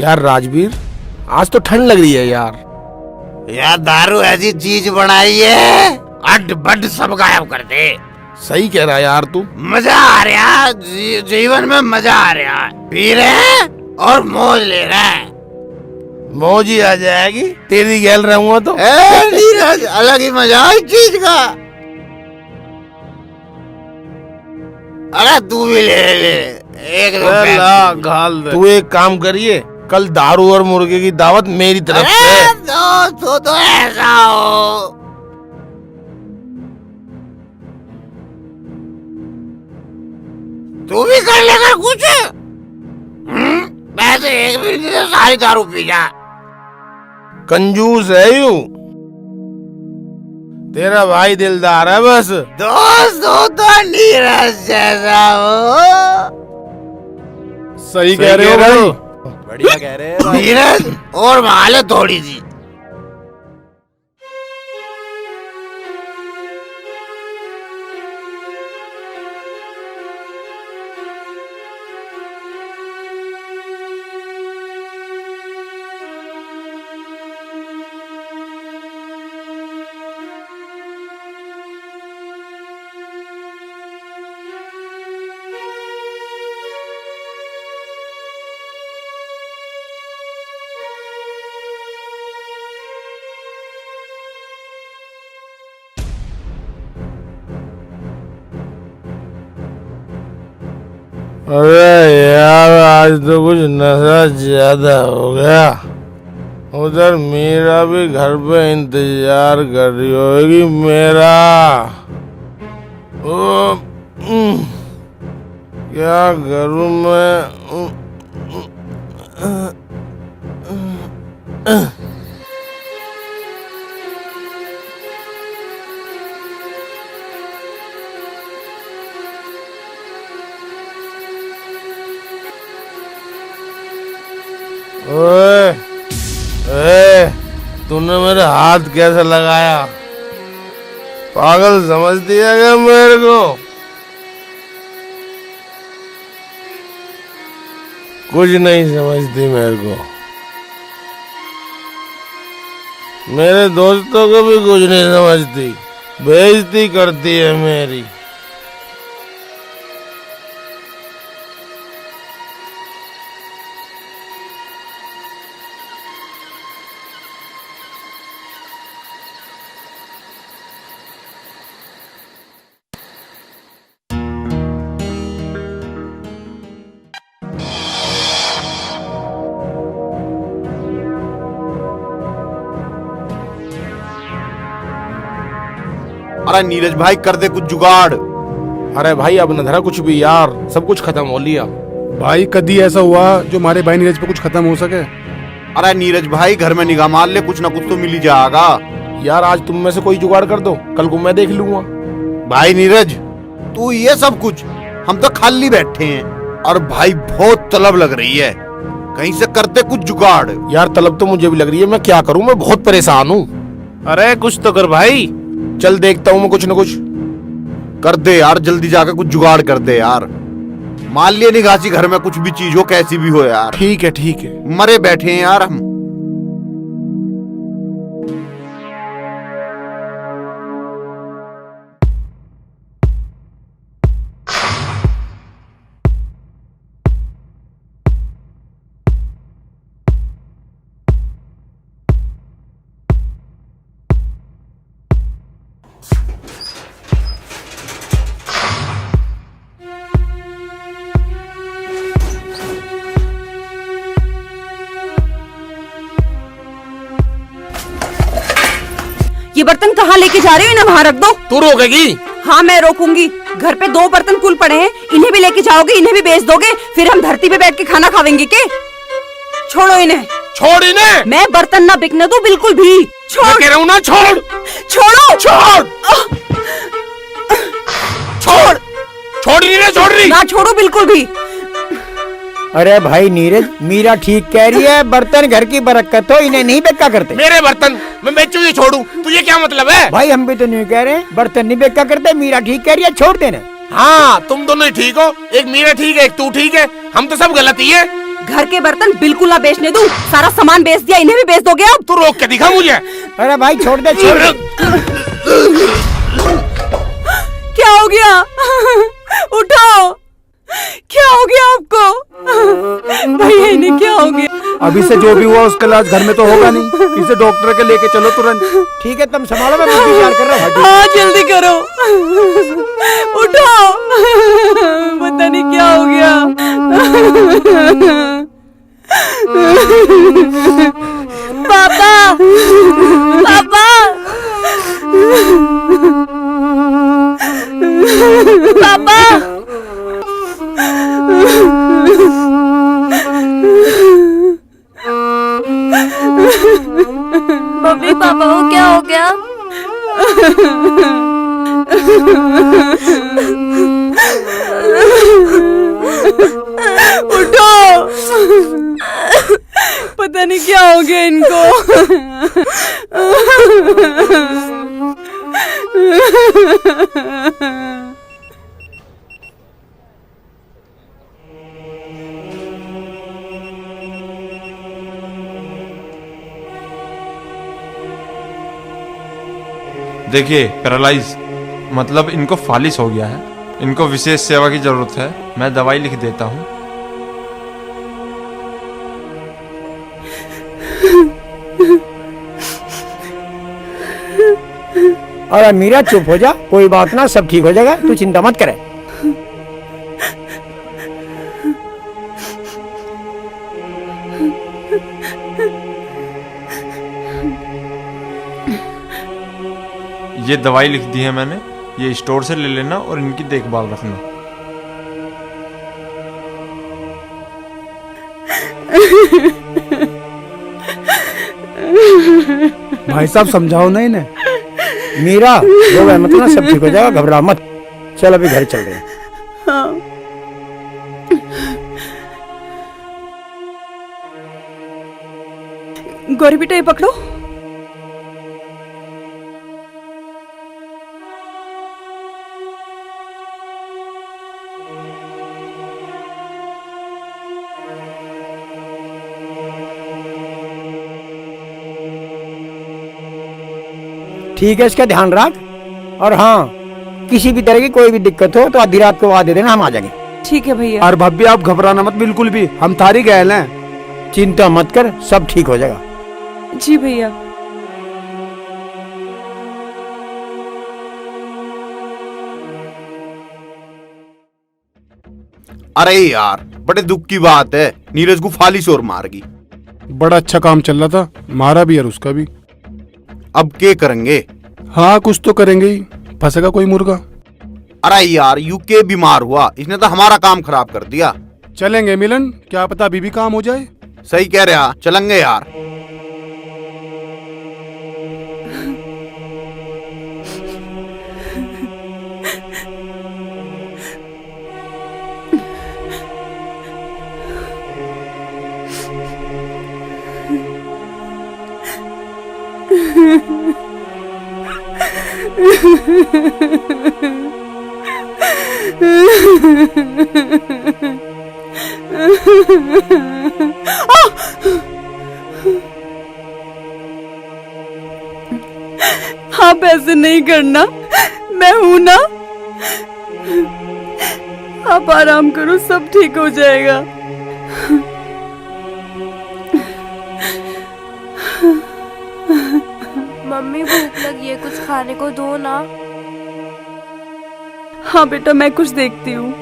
यार राजवीर, आज तो ठंड लग रही है यार। यार दारू ऐसी चीज बनाई है, अड बड सब गायब कर दे। सही कह रहा है यार तू। मजा आ रहा, जीवन में मजा आ रहा। पी रहे हैं और मौज ले रहे हैं। मौज ही आ जाएगी, तेरी गैल रहूंगा तो। नीरज, अलग ही मजा है इस चीज का। अरे तू भी ले ले, एक ला घाल दे। तू एक काम करिए, कल दारू और मुर्गे की दावत मेरी तरफ से। तो ऐसा हो। तू भी कर लेगा कुछ। वैसे एक मिनट से सारी दारू पी जा। कंजूस है यूं, तेरा भाई दिलदार है बस। दोस्त हो तो नीरज जैसा हो। सही कह रहे हो भाई। बढ़िया कह रहे हैं। नीरज और माले थोड़ी सी। अरे यार आज तो कुछ नशा ज्यादा हो गया। उधर मीरा भी घर पे इंतजार कर रही होगी मेरा। क्या करूं मैं। ओए, तूने मेरे हाथ कैसे लगाया? पागल समझ दिया क्या मेरे को? कुछ नहीं समझती मेरे को। मेरे दोस्तों को भी कुछ नहीं समझती, बेइज्जती करती है मेरी। अरे नीरज भाई कर दे कुछ जुगाड़। अरे भाई अब न धरा कुछ भी यार, सब कुछ खत्म हो लिया। भाई कभी ऐसा हुआ जो हमारे भाई नीरज पे कुछ खत्म हो सके? अरे नीरज भाई घर में निगाह मार ले, कुछ ना कुछ तो मिल ही जाएगा। यार आज तुम में से कोई जुगाड़ कर दो, कल को मैं देख लूंगा। भाई नीरज तू ये सब कुछ, हम तो खाली बैठे हैं। और भाई बहुत तलब लग रही है, कहीं से करते कुछ जुगाड़। यार तलब तो मुझे भी लग रही है, मैं क्या करूं, मैं बहुत परेशान हूँ। अरे कुछ तो कर भाई। चल देखता हूँ मैं कुछ न कुछ। कर दे यार, जल्दी जाकर कुछ जुगाड़ कर दे यार। मान लिया निगासी घर में कुछ भी चीज हो, कैसी भी हो यार। ठीक है ठीक है। मरे बैठे हैं यार हम। ये बर्तन कहाँ लेके जा रहे हो? इन्हें वहाँ रख दो। तू रोकेगी? हाँ मैं रोकूंगी। घर पे 2 बर्तन कुल पड़े हैं, इन्हें भी लेके जाओगे, इन्हें भी बेच दोगे, फिर हम धरती पे बैठ के खाना खावेंगे के? छोड़ो इन्हें। छोड़ इन्हें। मैं बर्तन ना बिकने दूं बिल्कुल भी। छोड़। मैं कह रहा हूँ ना, छोड़। छोड़ो। छोड़। छोड़। छोड़ रही है, छोड़ रही। ना छोड़ो बिल्कुल भी। अरे भाई नीरज, मीरा ठीक कह रही है, बर्तन घर की बरकत हो, इन्हें नहीं बेचा करते। मेरे बर्तन मैं बेचूं या छोड़ूं, तुझे क्या मतलब है? भाई हम भी तो नहीं कह रहे, बर्तन नहीं बेचा करते, मीरा ठीक कह रही है, छोड़ देना। हाँ तुम दोनों ही ठीक हो, एक मीरा ठीक है, एक तू ठीक है, हम तो सब गलत ही है। घर के बर्तन बिल्कुल ना बेचने दूं, सारा सामान बेच दिया, इन्हें भी बेच दोगे अब? तू रोक के दिखा मुझे। अरे भाई छोड़ दे, छोड़ दे। क्या हो गया? उठाओ। क्या हो गया आपको? भैया इन्हें क्या हो गया? अभी से जो भी हुआ उसका इलाज घर में तो होगा नहीं, इसे डॉक्टर के लेके चलो तुरंत। ठीक है तुम संभालो, मैं विचार कर रहा हूँ। हाँ जल्दी करो, उठाओ। पता नहीं क्या हो गया। पापा, पापा, पापा। मम्मी पापा को क्या हो गया? उठो। पता नहीं क्या हो गया इनको। देखिए पैरालाइज मतलब इनको फालिस हो गया है, इनको विशेष सेवा की जरूरत है। मैं दवाई लिख देता हूँ। अरे मीरा चुप हो जा, कोई बात ना, सब ठीक हो जाएगा, तू चिंता मत करे। ये दवाई लिख दी है मैंने, ये स्टोर से ले लेना और इनकी देखभाल रखना। भाई साहब समझाओ ना इन्हें। मीरा जो है मतलब सब ठीक हो जाएगा, घबरा मत। चल अभी घर चल रहे हैं। हाँ। गौरी बेटा ये पकड़ो। ठीक है, इसका ध्यान रख। और हाँ, किसी भी तरह की कोई भी दिक्कत हो तो आधी रात को आवाज दे देना, हम आ जाएंगे। ठीक है भैया। और भाभी आप घबराना मत बिल्कुल भी, हम थारी गैल हैं। चिंता मत कर, सब ठीक हो जाएगा। जी भैया। अरे यार बड़े दुख की बात है, नीरज को फालिस और मार गई। बड़ा अच्छा काम चल रहा था, मारा भी और उसका भी। अब क्या करेंगे? हाँ कुछ तो करेंगे ही, फंसेगा कोई मुर्गा। अरे यार यूके बीमार हुआ, इसने तो हमारा काम खराब कर दिया। चलेंगे मिलन, क्या पता अभी भी काम हो जाए। सही कह रहा, चलेंगे यार। आप ऐसे नहीं करना, मैं हूं ना। आप आराम करो, सब ठीक हो जाएगा। मम्मी भूख लगी है, कुछ खाने को दो ना। हाँ बेटा, मैं कुछ देखती हूँ।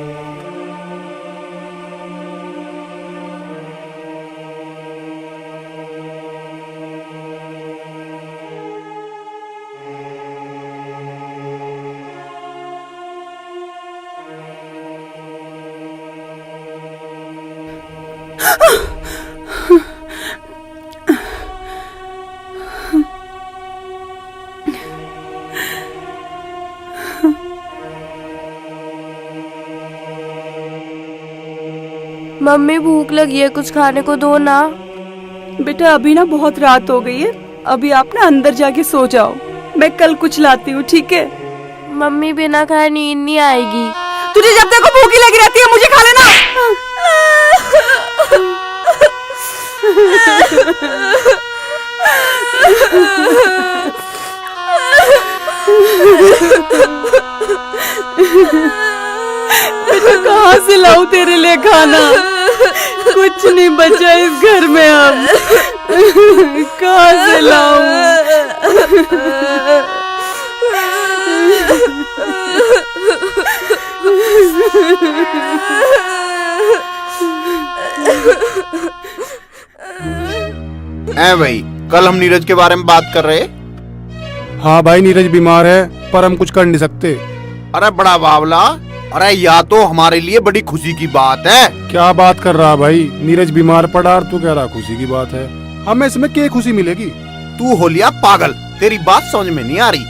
मम्मी भूख लगी है, कुछ खाने को दो ना। बेटा अभी ना बहुत रात हो गई है, अभी आप ना अंदर जाके सो जाओ, मैं कल कुछ लाती हूँ, ठीक है? मम्मी बिना खाए नींद नहीं आएगी। तुझे जब देखो भूखी लगी रहती है, मुझे खा लेना। बेटा कहाँ से लाऊं तेरे लिए खाना? कुछ नहीं बचा इस घर में, अब कहाँ से लाऊं? भाई, कल हम नीरज के बारे में बात कर रहे। हाँ भाई, नीरज बीमार है पर हम कुछ कर नहीं सकते। अरे बड़ा बावला, अरे या तो हमारे लिए बड़ी खुशी की बात है। क्या बात कर रहा भाई? नीरज बीमार पड़ा और तू कह रहा खुशी की बात है? हमें इसमें क्या खुशी मिलेगी? तू हो लिया पागल, तेरी बात समझ में नहीं आ रही।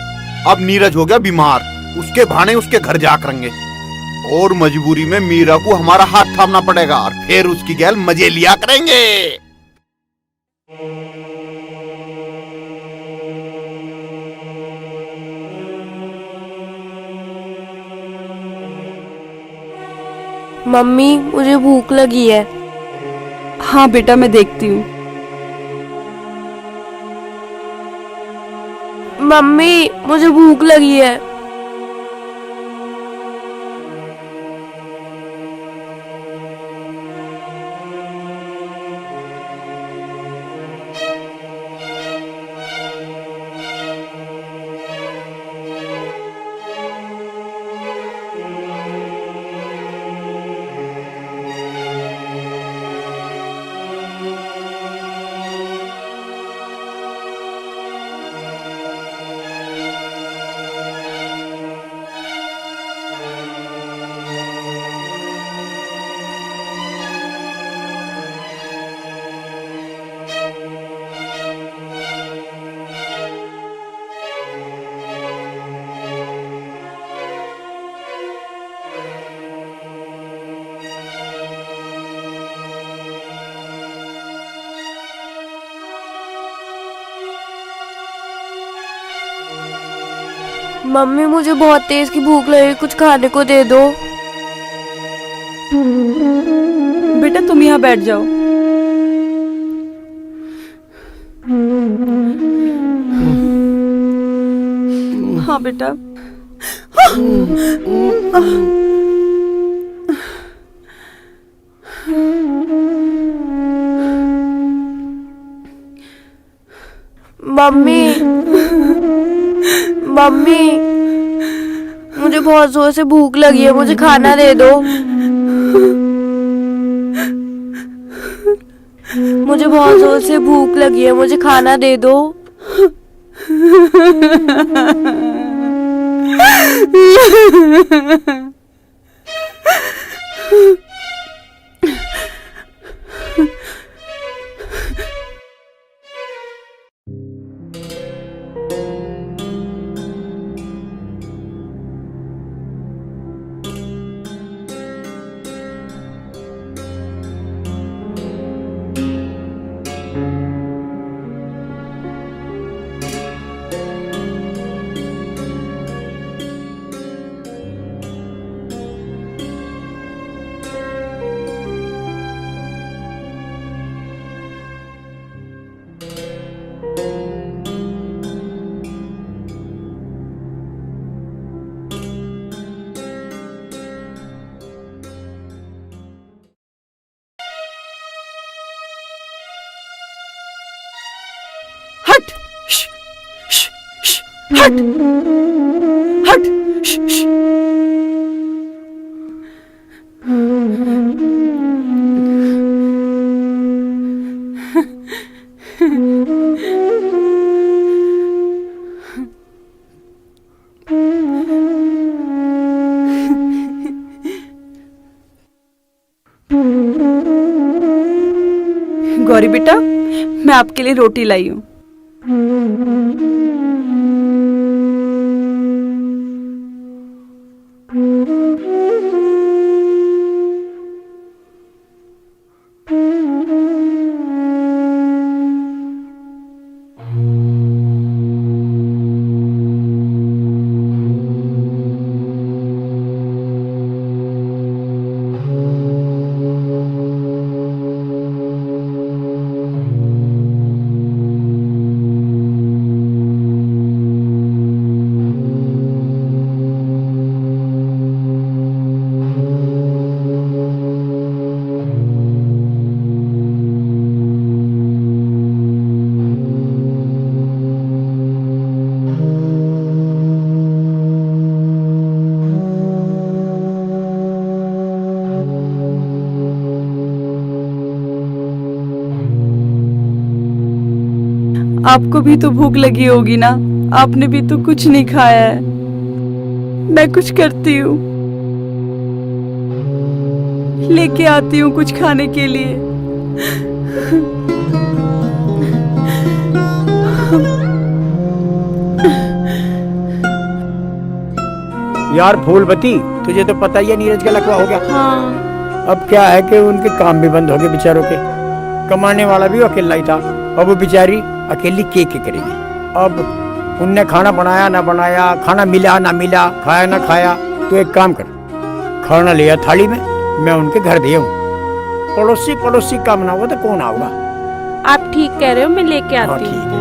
अब नीरज हो गया बीमार, उसके भाने उसके घर जा करेंगे और मजबूरी में मीरा को हमारा हाथ थामना पड़ेगा और फिर उसकी गैल मजे लिया करेंगे। मम्मी मुझे भूख लगी है। हाँ बेटा, मैं देखती हूँ। मम्मी मुझे भूख लगी है। मम्मी मुझे बहुत तेज की भूख लगी, कुछ खाने को दे दो। बेटा तुम यहाँ बैठ जाओ। हाँ बेटा। मम्मी मम्मी मुझे बहुत जोर से भूख लगी है, मुझे खाना दे दो। मुझे बहुत जोर से भूख लगी है, मुझे खाना दे दो। हट हट। गौरी बेटा, मैं आपके लिए रोटी लाई हूँ। आपको भी तो भूख लगी होगी ना, आपने भी तो कुछ नहीं खाया है। मैं कुछ करती हूँ, लेके आती हूँ कुछ खाने के लिए। यार फूलवती, तुझे तो पता ही है नीरज का लकवा हो गया। हाँ। अब क्या है कि उनके काम भी बंद हो गए बेचारों के, कमाने वाला भी अकेला ही था। अब वो बेचारी अकेली के करेगी। अब उनने खाना बनाया ना बनाया, खाना मिला ना मिला, खाया ना खाया। तो एक काम कर, खाना लिया थाली में, मैं उनके घर दे आऊं। पड़ोसी पड़ोसी काम ना होगा तो कौन आऊंगा। आप ठीक कह रहे हो, मैं लेके हाँ आती हूँ। ठीक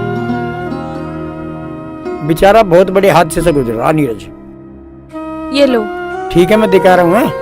है। बेचारा बहुत बड़े हादसे से गुजर रहा नीरज। ये लो। ठीक है, मैं दिखा रहा हूँ।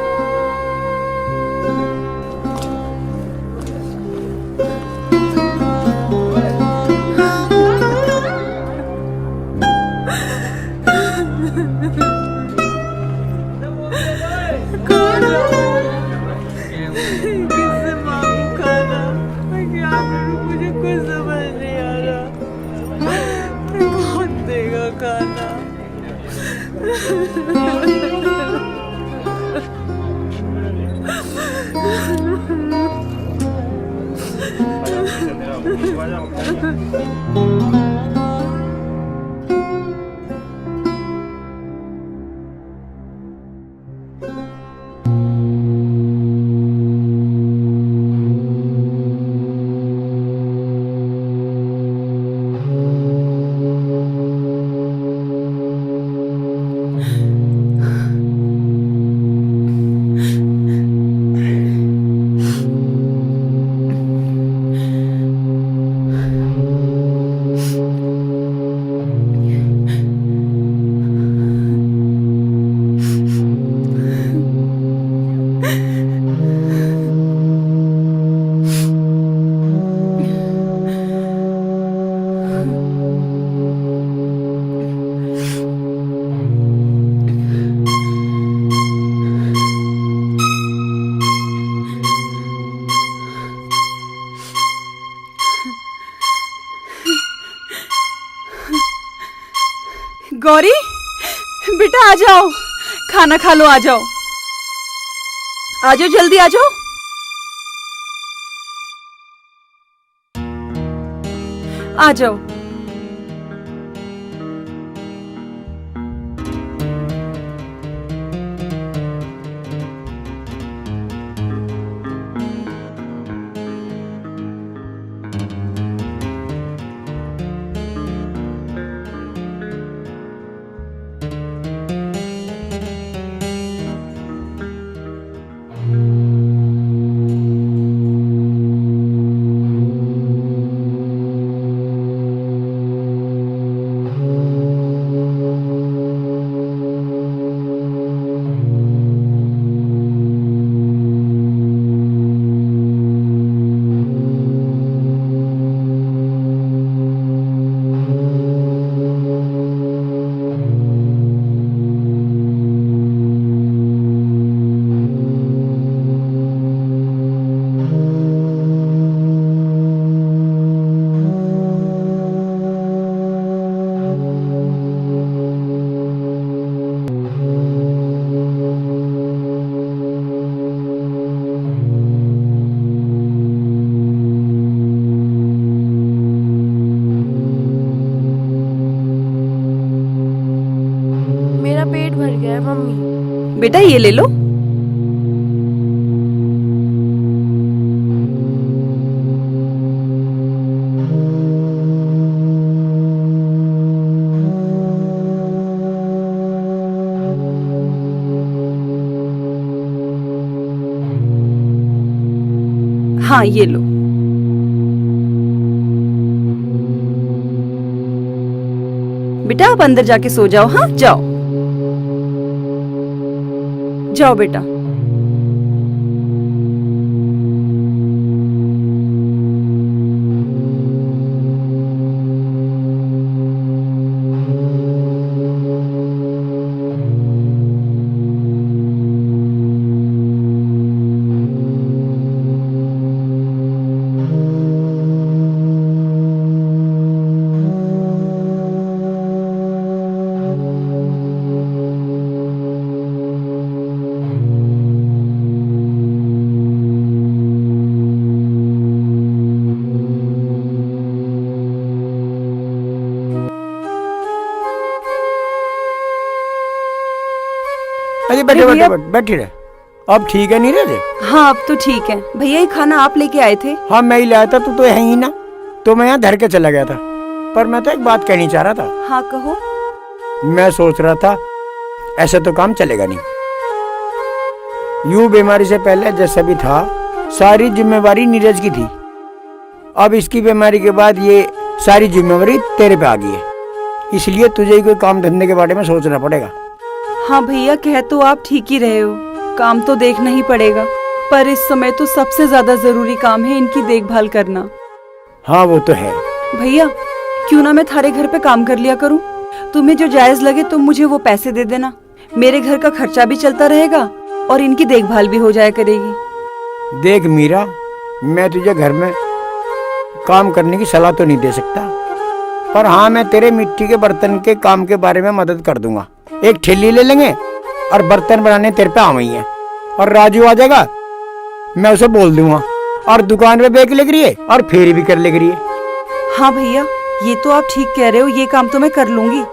गौरी बेटा आ जाओ, खाना खा लो, आ जाओ, आ जाओ, जल्दी आ जाओ। आ जाओ। करूंगी। बेटा ये ले लो। हाँ ये लो। बेटा आप अंदर जाके सो जाओ। हाँ जाओ जाओ बेटा। अरे बैठे भैया- बैठे बैठी रहे। अब ठीक है नीरज? हाँ अब तो ठीक है। भैया ये खाना आप लेके आए थे? हाँ मैं ही लाया था, तू तो है ही ना, तो मैं यहाँ धर के चला गया था। पर मैं तो एक बात कहनी चाह रहा था। हाँ कहो। मैं सोच रहा था ऐसे तो काम चलेगा नहीं। यूं बीमारी से पहले जैसा भी था सारी जिम्मेवारी नीरज की थी। अब इसकी बीमारी के बाद ये सारी जिम्मेवारी तेरे पे आ गई है, इसलिए तुझे ही कोई काम धंधे के बारे में सोचना पड़ेगा। हाँ भैया कह तो आप ठीक ही रहे हो, काम तो देखना ही पड़ेगा, पर इस समय तो सबसे ज्यादा जरूरी काम है इनकी देखभाल करना। हाँ वो तो है। भैया क्यों ना मैं थारे घर पे काम कर लिया करूं? तुम्हें जो जायज लगे तुम मुझे वो पैसे दे देना, मेरे घर का खर्चा भी चलता रहेगा और इनकी देखभाल भी हो जाया करेगी। देख मीरा, मैं तुझे घर में काम करने की सलाह तो नहीं दे सकता, पर हाँ मैं तेरे मिट्टी के बर्तन के काम के बारे में मदद कर दूंगा। एक ठेली ले लेंगे और बर्तन बनाने तेरे पे आवे ही है, और राजू आ जाएगा, मैं उसे बोल दूंगा और दुकान पे बेच ले करिए और फेरी भी कर ले करिए। हाँ भैया ये तो आप ठीक कह रहे हो, ये काम तो मैं कर लूंगी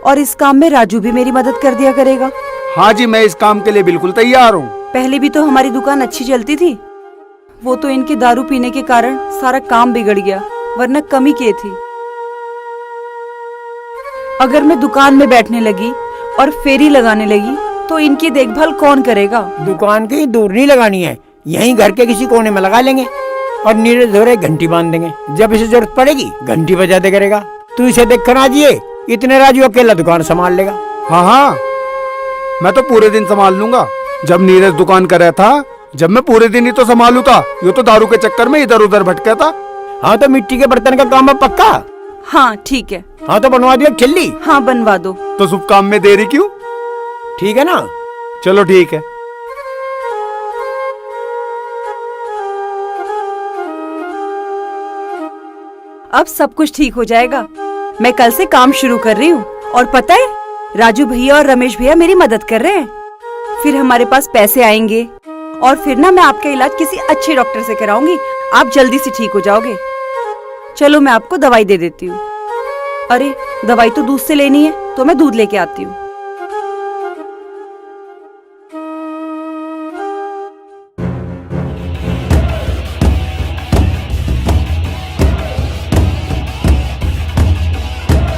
और इस काम में राजू भी मेरी मदद कर दिया करेगा। हाँ जी, मैं इस काम के लिए बिल्कुल तैयार हूँ। पहले भी तो हमारी दुकान अच्छी चलती थी, वो तो इनके दारू पीने के कारण सारा काम बिगड़ गया, वरना कमी की थी। अगर मैं दुकान में बैठने लगी और फेरी लगाने लगी तो इनकी देखभाल कौन करेगा? दुकान की दूर नहीं लगानी है, यहीं घर के किसी कोने में लगा लेंगे और नीरज धोरे घंटी बांध देंगे, जब इसे जरूरत पड़ेगी घंटी बजाते करेगा। तू इसे देख कर आजिए, इतने राजू अकेला दुकान संभाल लेगा। हाँ हाँ, मैं तो पूरे दिन संभाल लूंगा। जब नीरज दुकान कर रहा था, जब मैं पूरे दिन ही तो संभालू था, ये तो दारू के चक्कर में इधर उधर भटका था। हाँ तो मिट्टी के बर्तन का काम अब पक्का? हाँ ठीक है। हाँ तो बनवा दियो ठेली। हाँ बनवा दो। तो शुभ काम में देरी क्यों? ठीक है ना? चलो ठीक है। अब सब कुछ ठीक हो जाएगा। मैं कल से काम शुरू कर रही हूँ और पता है राजू भैया और रमेश भैया मेरी मदद कर रहे हैं। फिर हमारे पास पैसे आएंगे और फिर ना मैं आपका इलाज किसी अच्छे डॉक्टर से कराऊंगी, आप जल्दी से ठीक हो जाओगे। चलो मैं आपको दवाई दे देती हूँ। अरे दवाई तो दूध से लेनी है, तो मैं दूध लेके आती हूँ।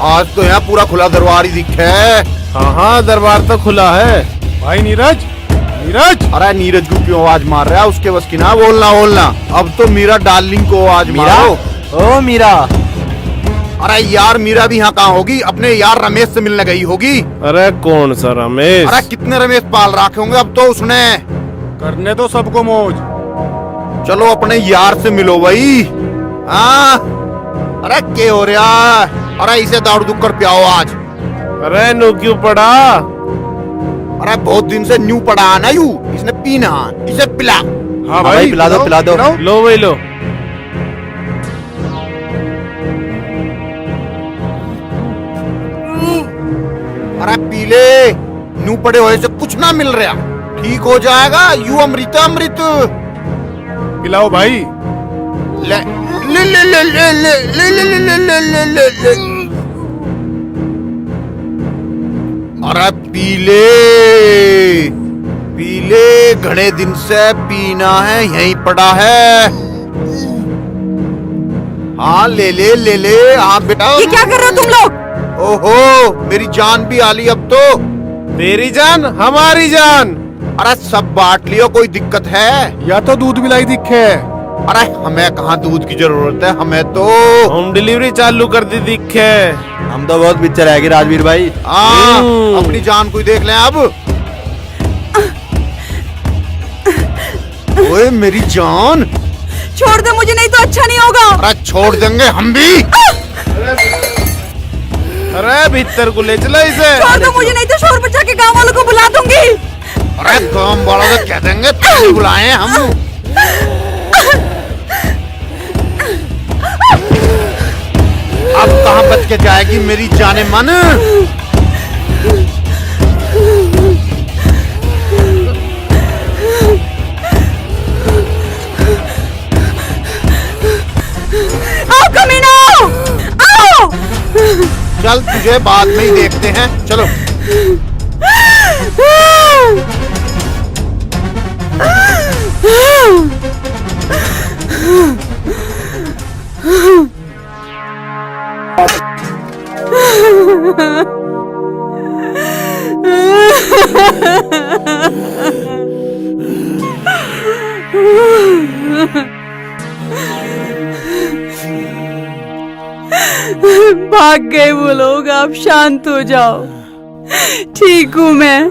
आज तो यहाँ पूरा खुला दरबार ही दिखे। हाँ हाँ, दरबार तो खुला है। भाई नीरज, नीरज। अरे नीरज को क्यों आवाज मार रहा है? उसके बस की ना बोलना बोलना। अब तो मीरा डार्लिंग को आवाज मारो। ओ मीरा। अरे यार मीरा भी यहाँ कहाँ होगी? अपने यार रमेश से मिलने गई होगी। अरे कौन सा रमेश? अरे कितने रमेश पाल रखे होंगे अब तो उसने। करने दो सबको मौज। चलो अपने यार से मिलो भाई। हाँ अरे क्या हो रहा? अरे इसे दारू दुख कर पियाओ आज। अरे नो क्यों पड़ा? अरे बहुत दिन से न्यू पड़ा ना यू, इसने पीना, इसे पिला। हाँ भाई पिला दो पिला दो। लो भाई लो। अरे पीले, न्यू पड़े हुए से कुछ ना मिल रहा, ठीक हो जाएगा। यू अमृत अमृत पिलाओ भाई। ले ले ले ले ले ले ले ले ले ले ले ले। अरे पीले पीले, घणे दिन से पीना है, यहीं पड़ा है। हाँ ले ले हाँ बेटा। ये क्या कर रहे हो तुम लोग? ओहो मेरी जान भी आ ली अब तो। तेरी जान हमारी जान। अरे सब बांट लियो, कोई दिक्कत है? या तो दूध मिलाई दिखे। अरे हमें कहाँ दूध की जरूरत है, हमें तो होम डिलीवरी चालू कर दी दिखे। हम तो बहुत पिक्चर आएगी राजवीर भाई। हाँ अपनी जान कोई देख लें अब। ओए मेरी जान, छोड़ दे मुझे, नहीं तो अच्छा नहीं होगा। अरे छोड़ देंगे हम भी। अरे भीतर को ले चलो इसे। छोड़ दो मुझे, नहीं तो शोर मचा के गांव वालों को बुला दूंगी। अरे गांव वालों को कह देंगे तुम बुलाए हम। अब कहाँ बच के जाएगी मेरी जाने मन। आओ कमीना, आओ। चल तुझे बाद में ही देखते हैं, चलो। भाग गए वो लोग, आप शांत हो जाओ। ठीक हूं मैं।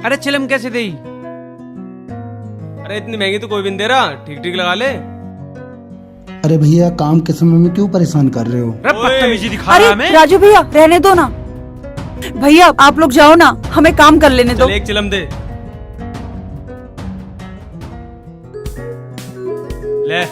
अरे चिलम कैसे दे? अरे इतनी महंगी तो कोई भी नहीं दे रहा, ठीक ठीक लगा ले। अरे भैया काम के समय में क्यों परेशान कर रहे हो? बदतमीजी दिखा रहा अरे है हमें। राजू भैया रहने दो ना। भैया आप लोग जाओ ना, हमें काम कर लेने दो। चल एक चिलम दे ले।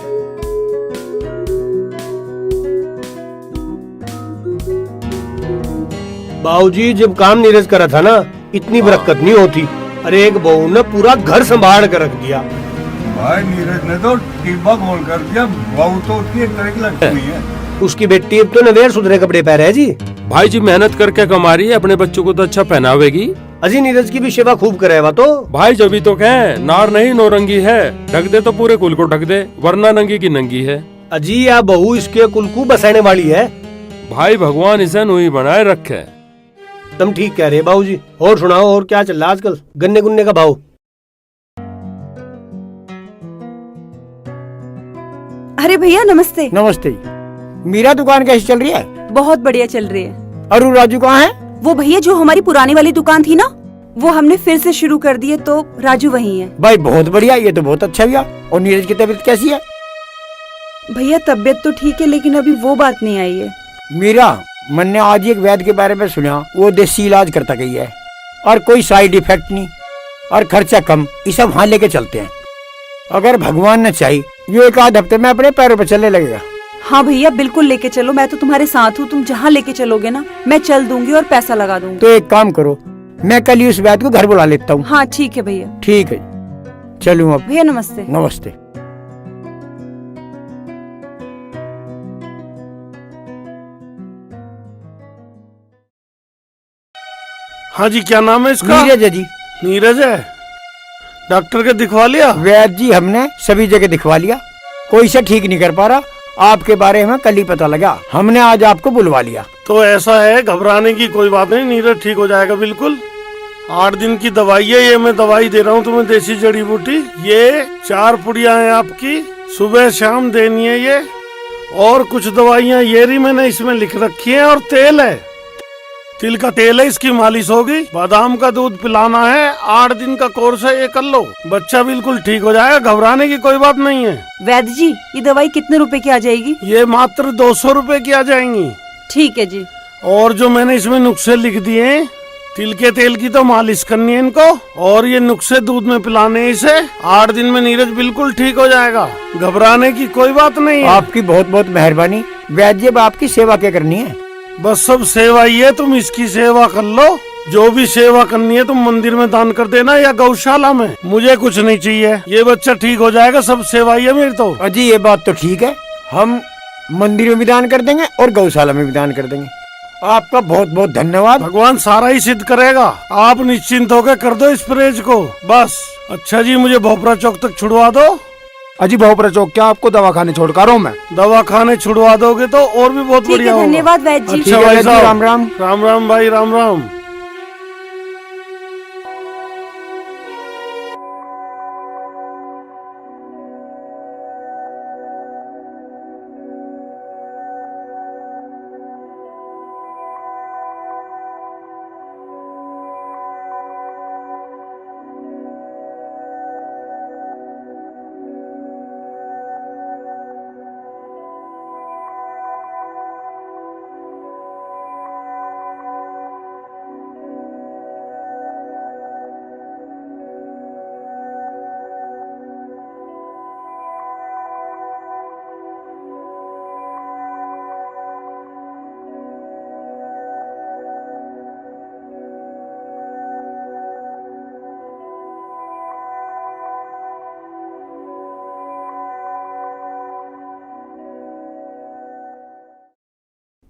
बाबूजी जब काम नीरज करा था ना, इतनी बरकत नहीं होती। अरे एक बहू ने पूरा घर संभाल कर रख दिया। भाई नीरज ने तो टिब्बा खोल कर दिया, बहू तो उसकी एक तरह की लगती हुई है। उसकी बेटी अब तो नवेर सुधरे कपड़े पहन है जी। भाई जी मेहनत करके कमा रही है, अपने बच्चों को तो अच्छा पहनावेगी। अजी नीरज की भी सेवा खूब करेगा तो। भाई जब भी तो कहें नार नहीं नौरंगी है, ढक दे तो पूरे कुल को ढक दे, वरना नंगी की नंगी है। अजी या बहू इसके कुल को बसाने वाली है। भाई भगवान इसे नुई बनाए रखे। तुम ठीक कह रहे बाबूजी। और सुनाओ, और क्या चल रहा है आजकल? गन्ने गुन्ने का भाव? अरे भैया नमस्ते। नमस्ते। मीरा दुकान कैसी चल रही है? बहुत बढ़िया चल रही है। और राजू कहाँ है? वो भैया जो हमारी पुरानी वाली दुकान थी ना, वो हमने फिर से शुरू कर दी है, तो राजू वही है। भाई बहुत बढ़िया, ये तो बहुत अच्छा हुआ। और नीरज की तबीयत कैसी है? भैया तबीयत तो ठीक है, लेकिन अभी वो बात नहीं आई है। मीरा, मैंने आज एक वैद्य के बारे में सुना, वो देसी इलाज करता गई है और कोई साइड इफेक्ट नहीं और खर्चा कम। ये सब वहाँ लेके चलते हैं। अगर भगवान न चाहे ये एक आध हफ्ते में अपने पैरों पर चलने लगेगा। हाँ भैया बिल्कुल लेके चलो, मैं तो तुम्हारे साथ हूँ। तुम जहाँ लेके चलोगे ना, मैं चल दूंगी और पैसा लगा दूंगी। तो एक काम करो, मैं कल ही उस वैद्य को घर बुला लेता हूँ। हाँ ठीक है भैया। ठीक है, चलूँ अब। भैया नमस्ते। नमस्ते। हाँ जी, क्या नाम है इसका? नीरज है जी। नीरज है। डॉक्टर के दिखवा लिया? वैद्य जी हमने सभी जगह दिखवा लिया, कोई से ठीक नहीं कर पा रहा। आपके बारे में कल ही पता लगा, हमने आज आपको बुलवा लिया। तो ऐसा है, घबराने की कोई बात नहीं, नीरज ठीक हो जाएगा बिल्कुल। 8 दिन की दवाई है ये, मैं दवाई दे रहा हूँ तुम्हें, देसी जड़ी बूटी। ये 4 पुड़िया है आपकी, सुबह शाम देनी है ये। और कुछ दवाइयाँ ये रही मैंने इसमें लिख रखी है। और तेल है, तिल का तेल है, इसकी मालिश होगी। बादाम का दूध पिलाना है। 8 दिन का कोर्स है, ये कर लो, बच्चा बिल्कुल ठीक हो जाएगा। घबराने की कोई बात नहीं है। वैद्य जी ये दवाई कितने रुपए की आ जाएगी? ये मात्र 200 रुपए की आ जाएंगी। ठीक है जी। और जो मैंने इसमें नुस्खे लिख दिए हैं, तिल के तेल की तो मालिश करनी है इनको, और ये नुस्खे दूध में पिलाने हैं इसे। 8 दिन में नीरज बिल्कुल ठीक हो जाएगा, घबराने की कोई बात नहीं है। आपकी बहुत बहुत मेहरबानी वैद्य जी। अब आपकी सेवा क्या करनी है? बस सब सेवा ही है, तुम इसकी सेवा कर लो। जो भी सेवा करनी है तुम मंदिर में दान कर देना या गौशाला में, मुझे कुछ नहीं चाहिए। ये बच्चा ठीक हो जाएगा, सब सेवा ही है मेरी तो। अजी ये बात तो ठीक है, हम मंदिर में भी दान कर देंगे और गौशाला में भी दान कर देंगे। आपका बहुत बहुत धन्यवाद। भगवान सारा ही सिद्ध करेगा, आप निश्चिंत होकर कर दो इस परहेज को बस। अच्छा जी, मुझे भोपरा चौक तक छुड़वा दो। अजी भोपरा चौक क्या आपको दवा खाने छोड़ कर मैं? दवा खाने छुड़वा दोगे तो और भी बहुत बढ़िया होगा। धन्यवाद वैद्य जी। अच्छा भाई साहब, राम राम। राम राम भाई, राम राम।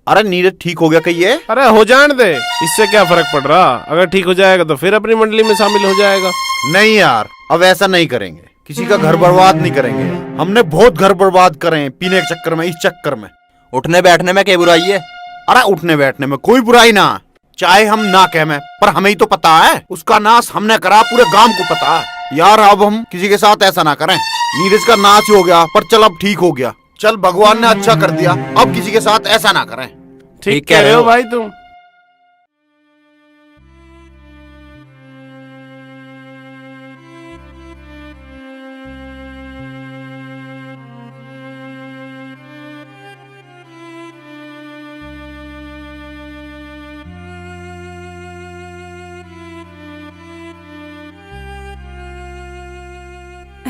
अरे नीरज ठीक हो गया कहीं ये? अरे हो जाने दे, इससे क्या फर्क पड़ रहा। अगर ठीक हो जाएगा तो फिर अपनी मंडली में शामिल हो जाएगा। नहीं यार, अब ऐसा नहीं करेंगे, किसी का घर बर्बाद नहीं करेंगे। हमने बहुत घर बर्बाद करे हैं पीने के चक्कर में, इस चक्कर में। उठने बैठने में क्या बुराई है? अरे उठने बैठने में कोई बुराई ना, चाहे हम ना कहें, पर हमें ही तो पता है उसका नाश हमने करा, पूरे गांव को पता है। यार अब हम किसी के साथ ऐसा ना करें। नीरज का नाश हो गया, पर चल अब ठीक हो गया, चल भगवान ने अच्छा कर दिया, अब किसी के साथ ऐसा ना करें। ठीक कह रहे हो भाई तुम।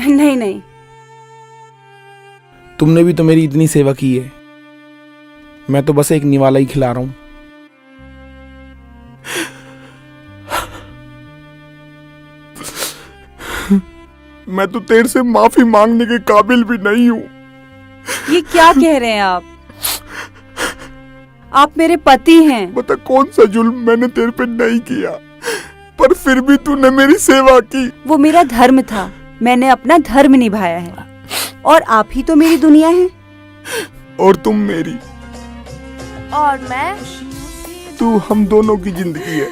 नहीं नहीं, तुमने भी तो मेरी इतनी सेवा की है, मैं तो बस एक निवाला ही खिला रहा हूं। मैं तो तेरे से माफी मांगने के काबिल भी नहीं हूं। ये क्या कह रहे हैं आप मेरे पति हैं। बता कौन सा जुल्म मैंने तेरे पे नहीं किया, पर फिर भी तूने मेरी सेवा की। वो मेरा धर्म था, मैंने अपना धर्म निभाया है, और आप ही तो मेरी दुनिया है। और तुम मेरी, और मैं, तू हम दोनों की जिंदगी है।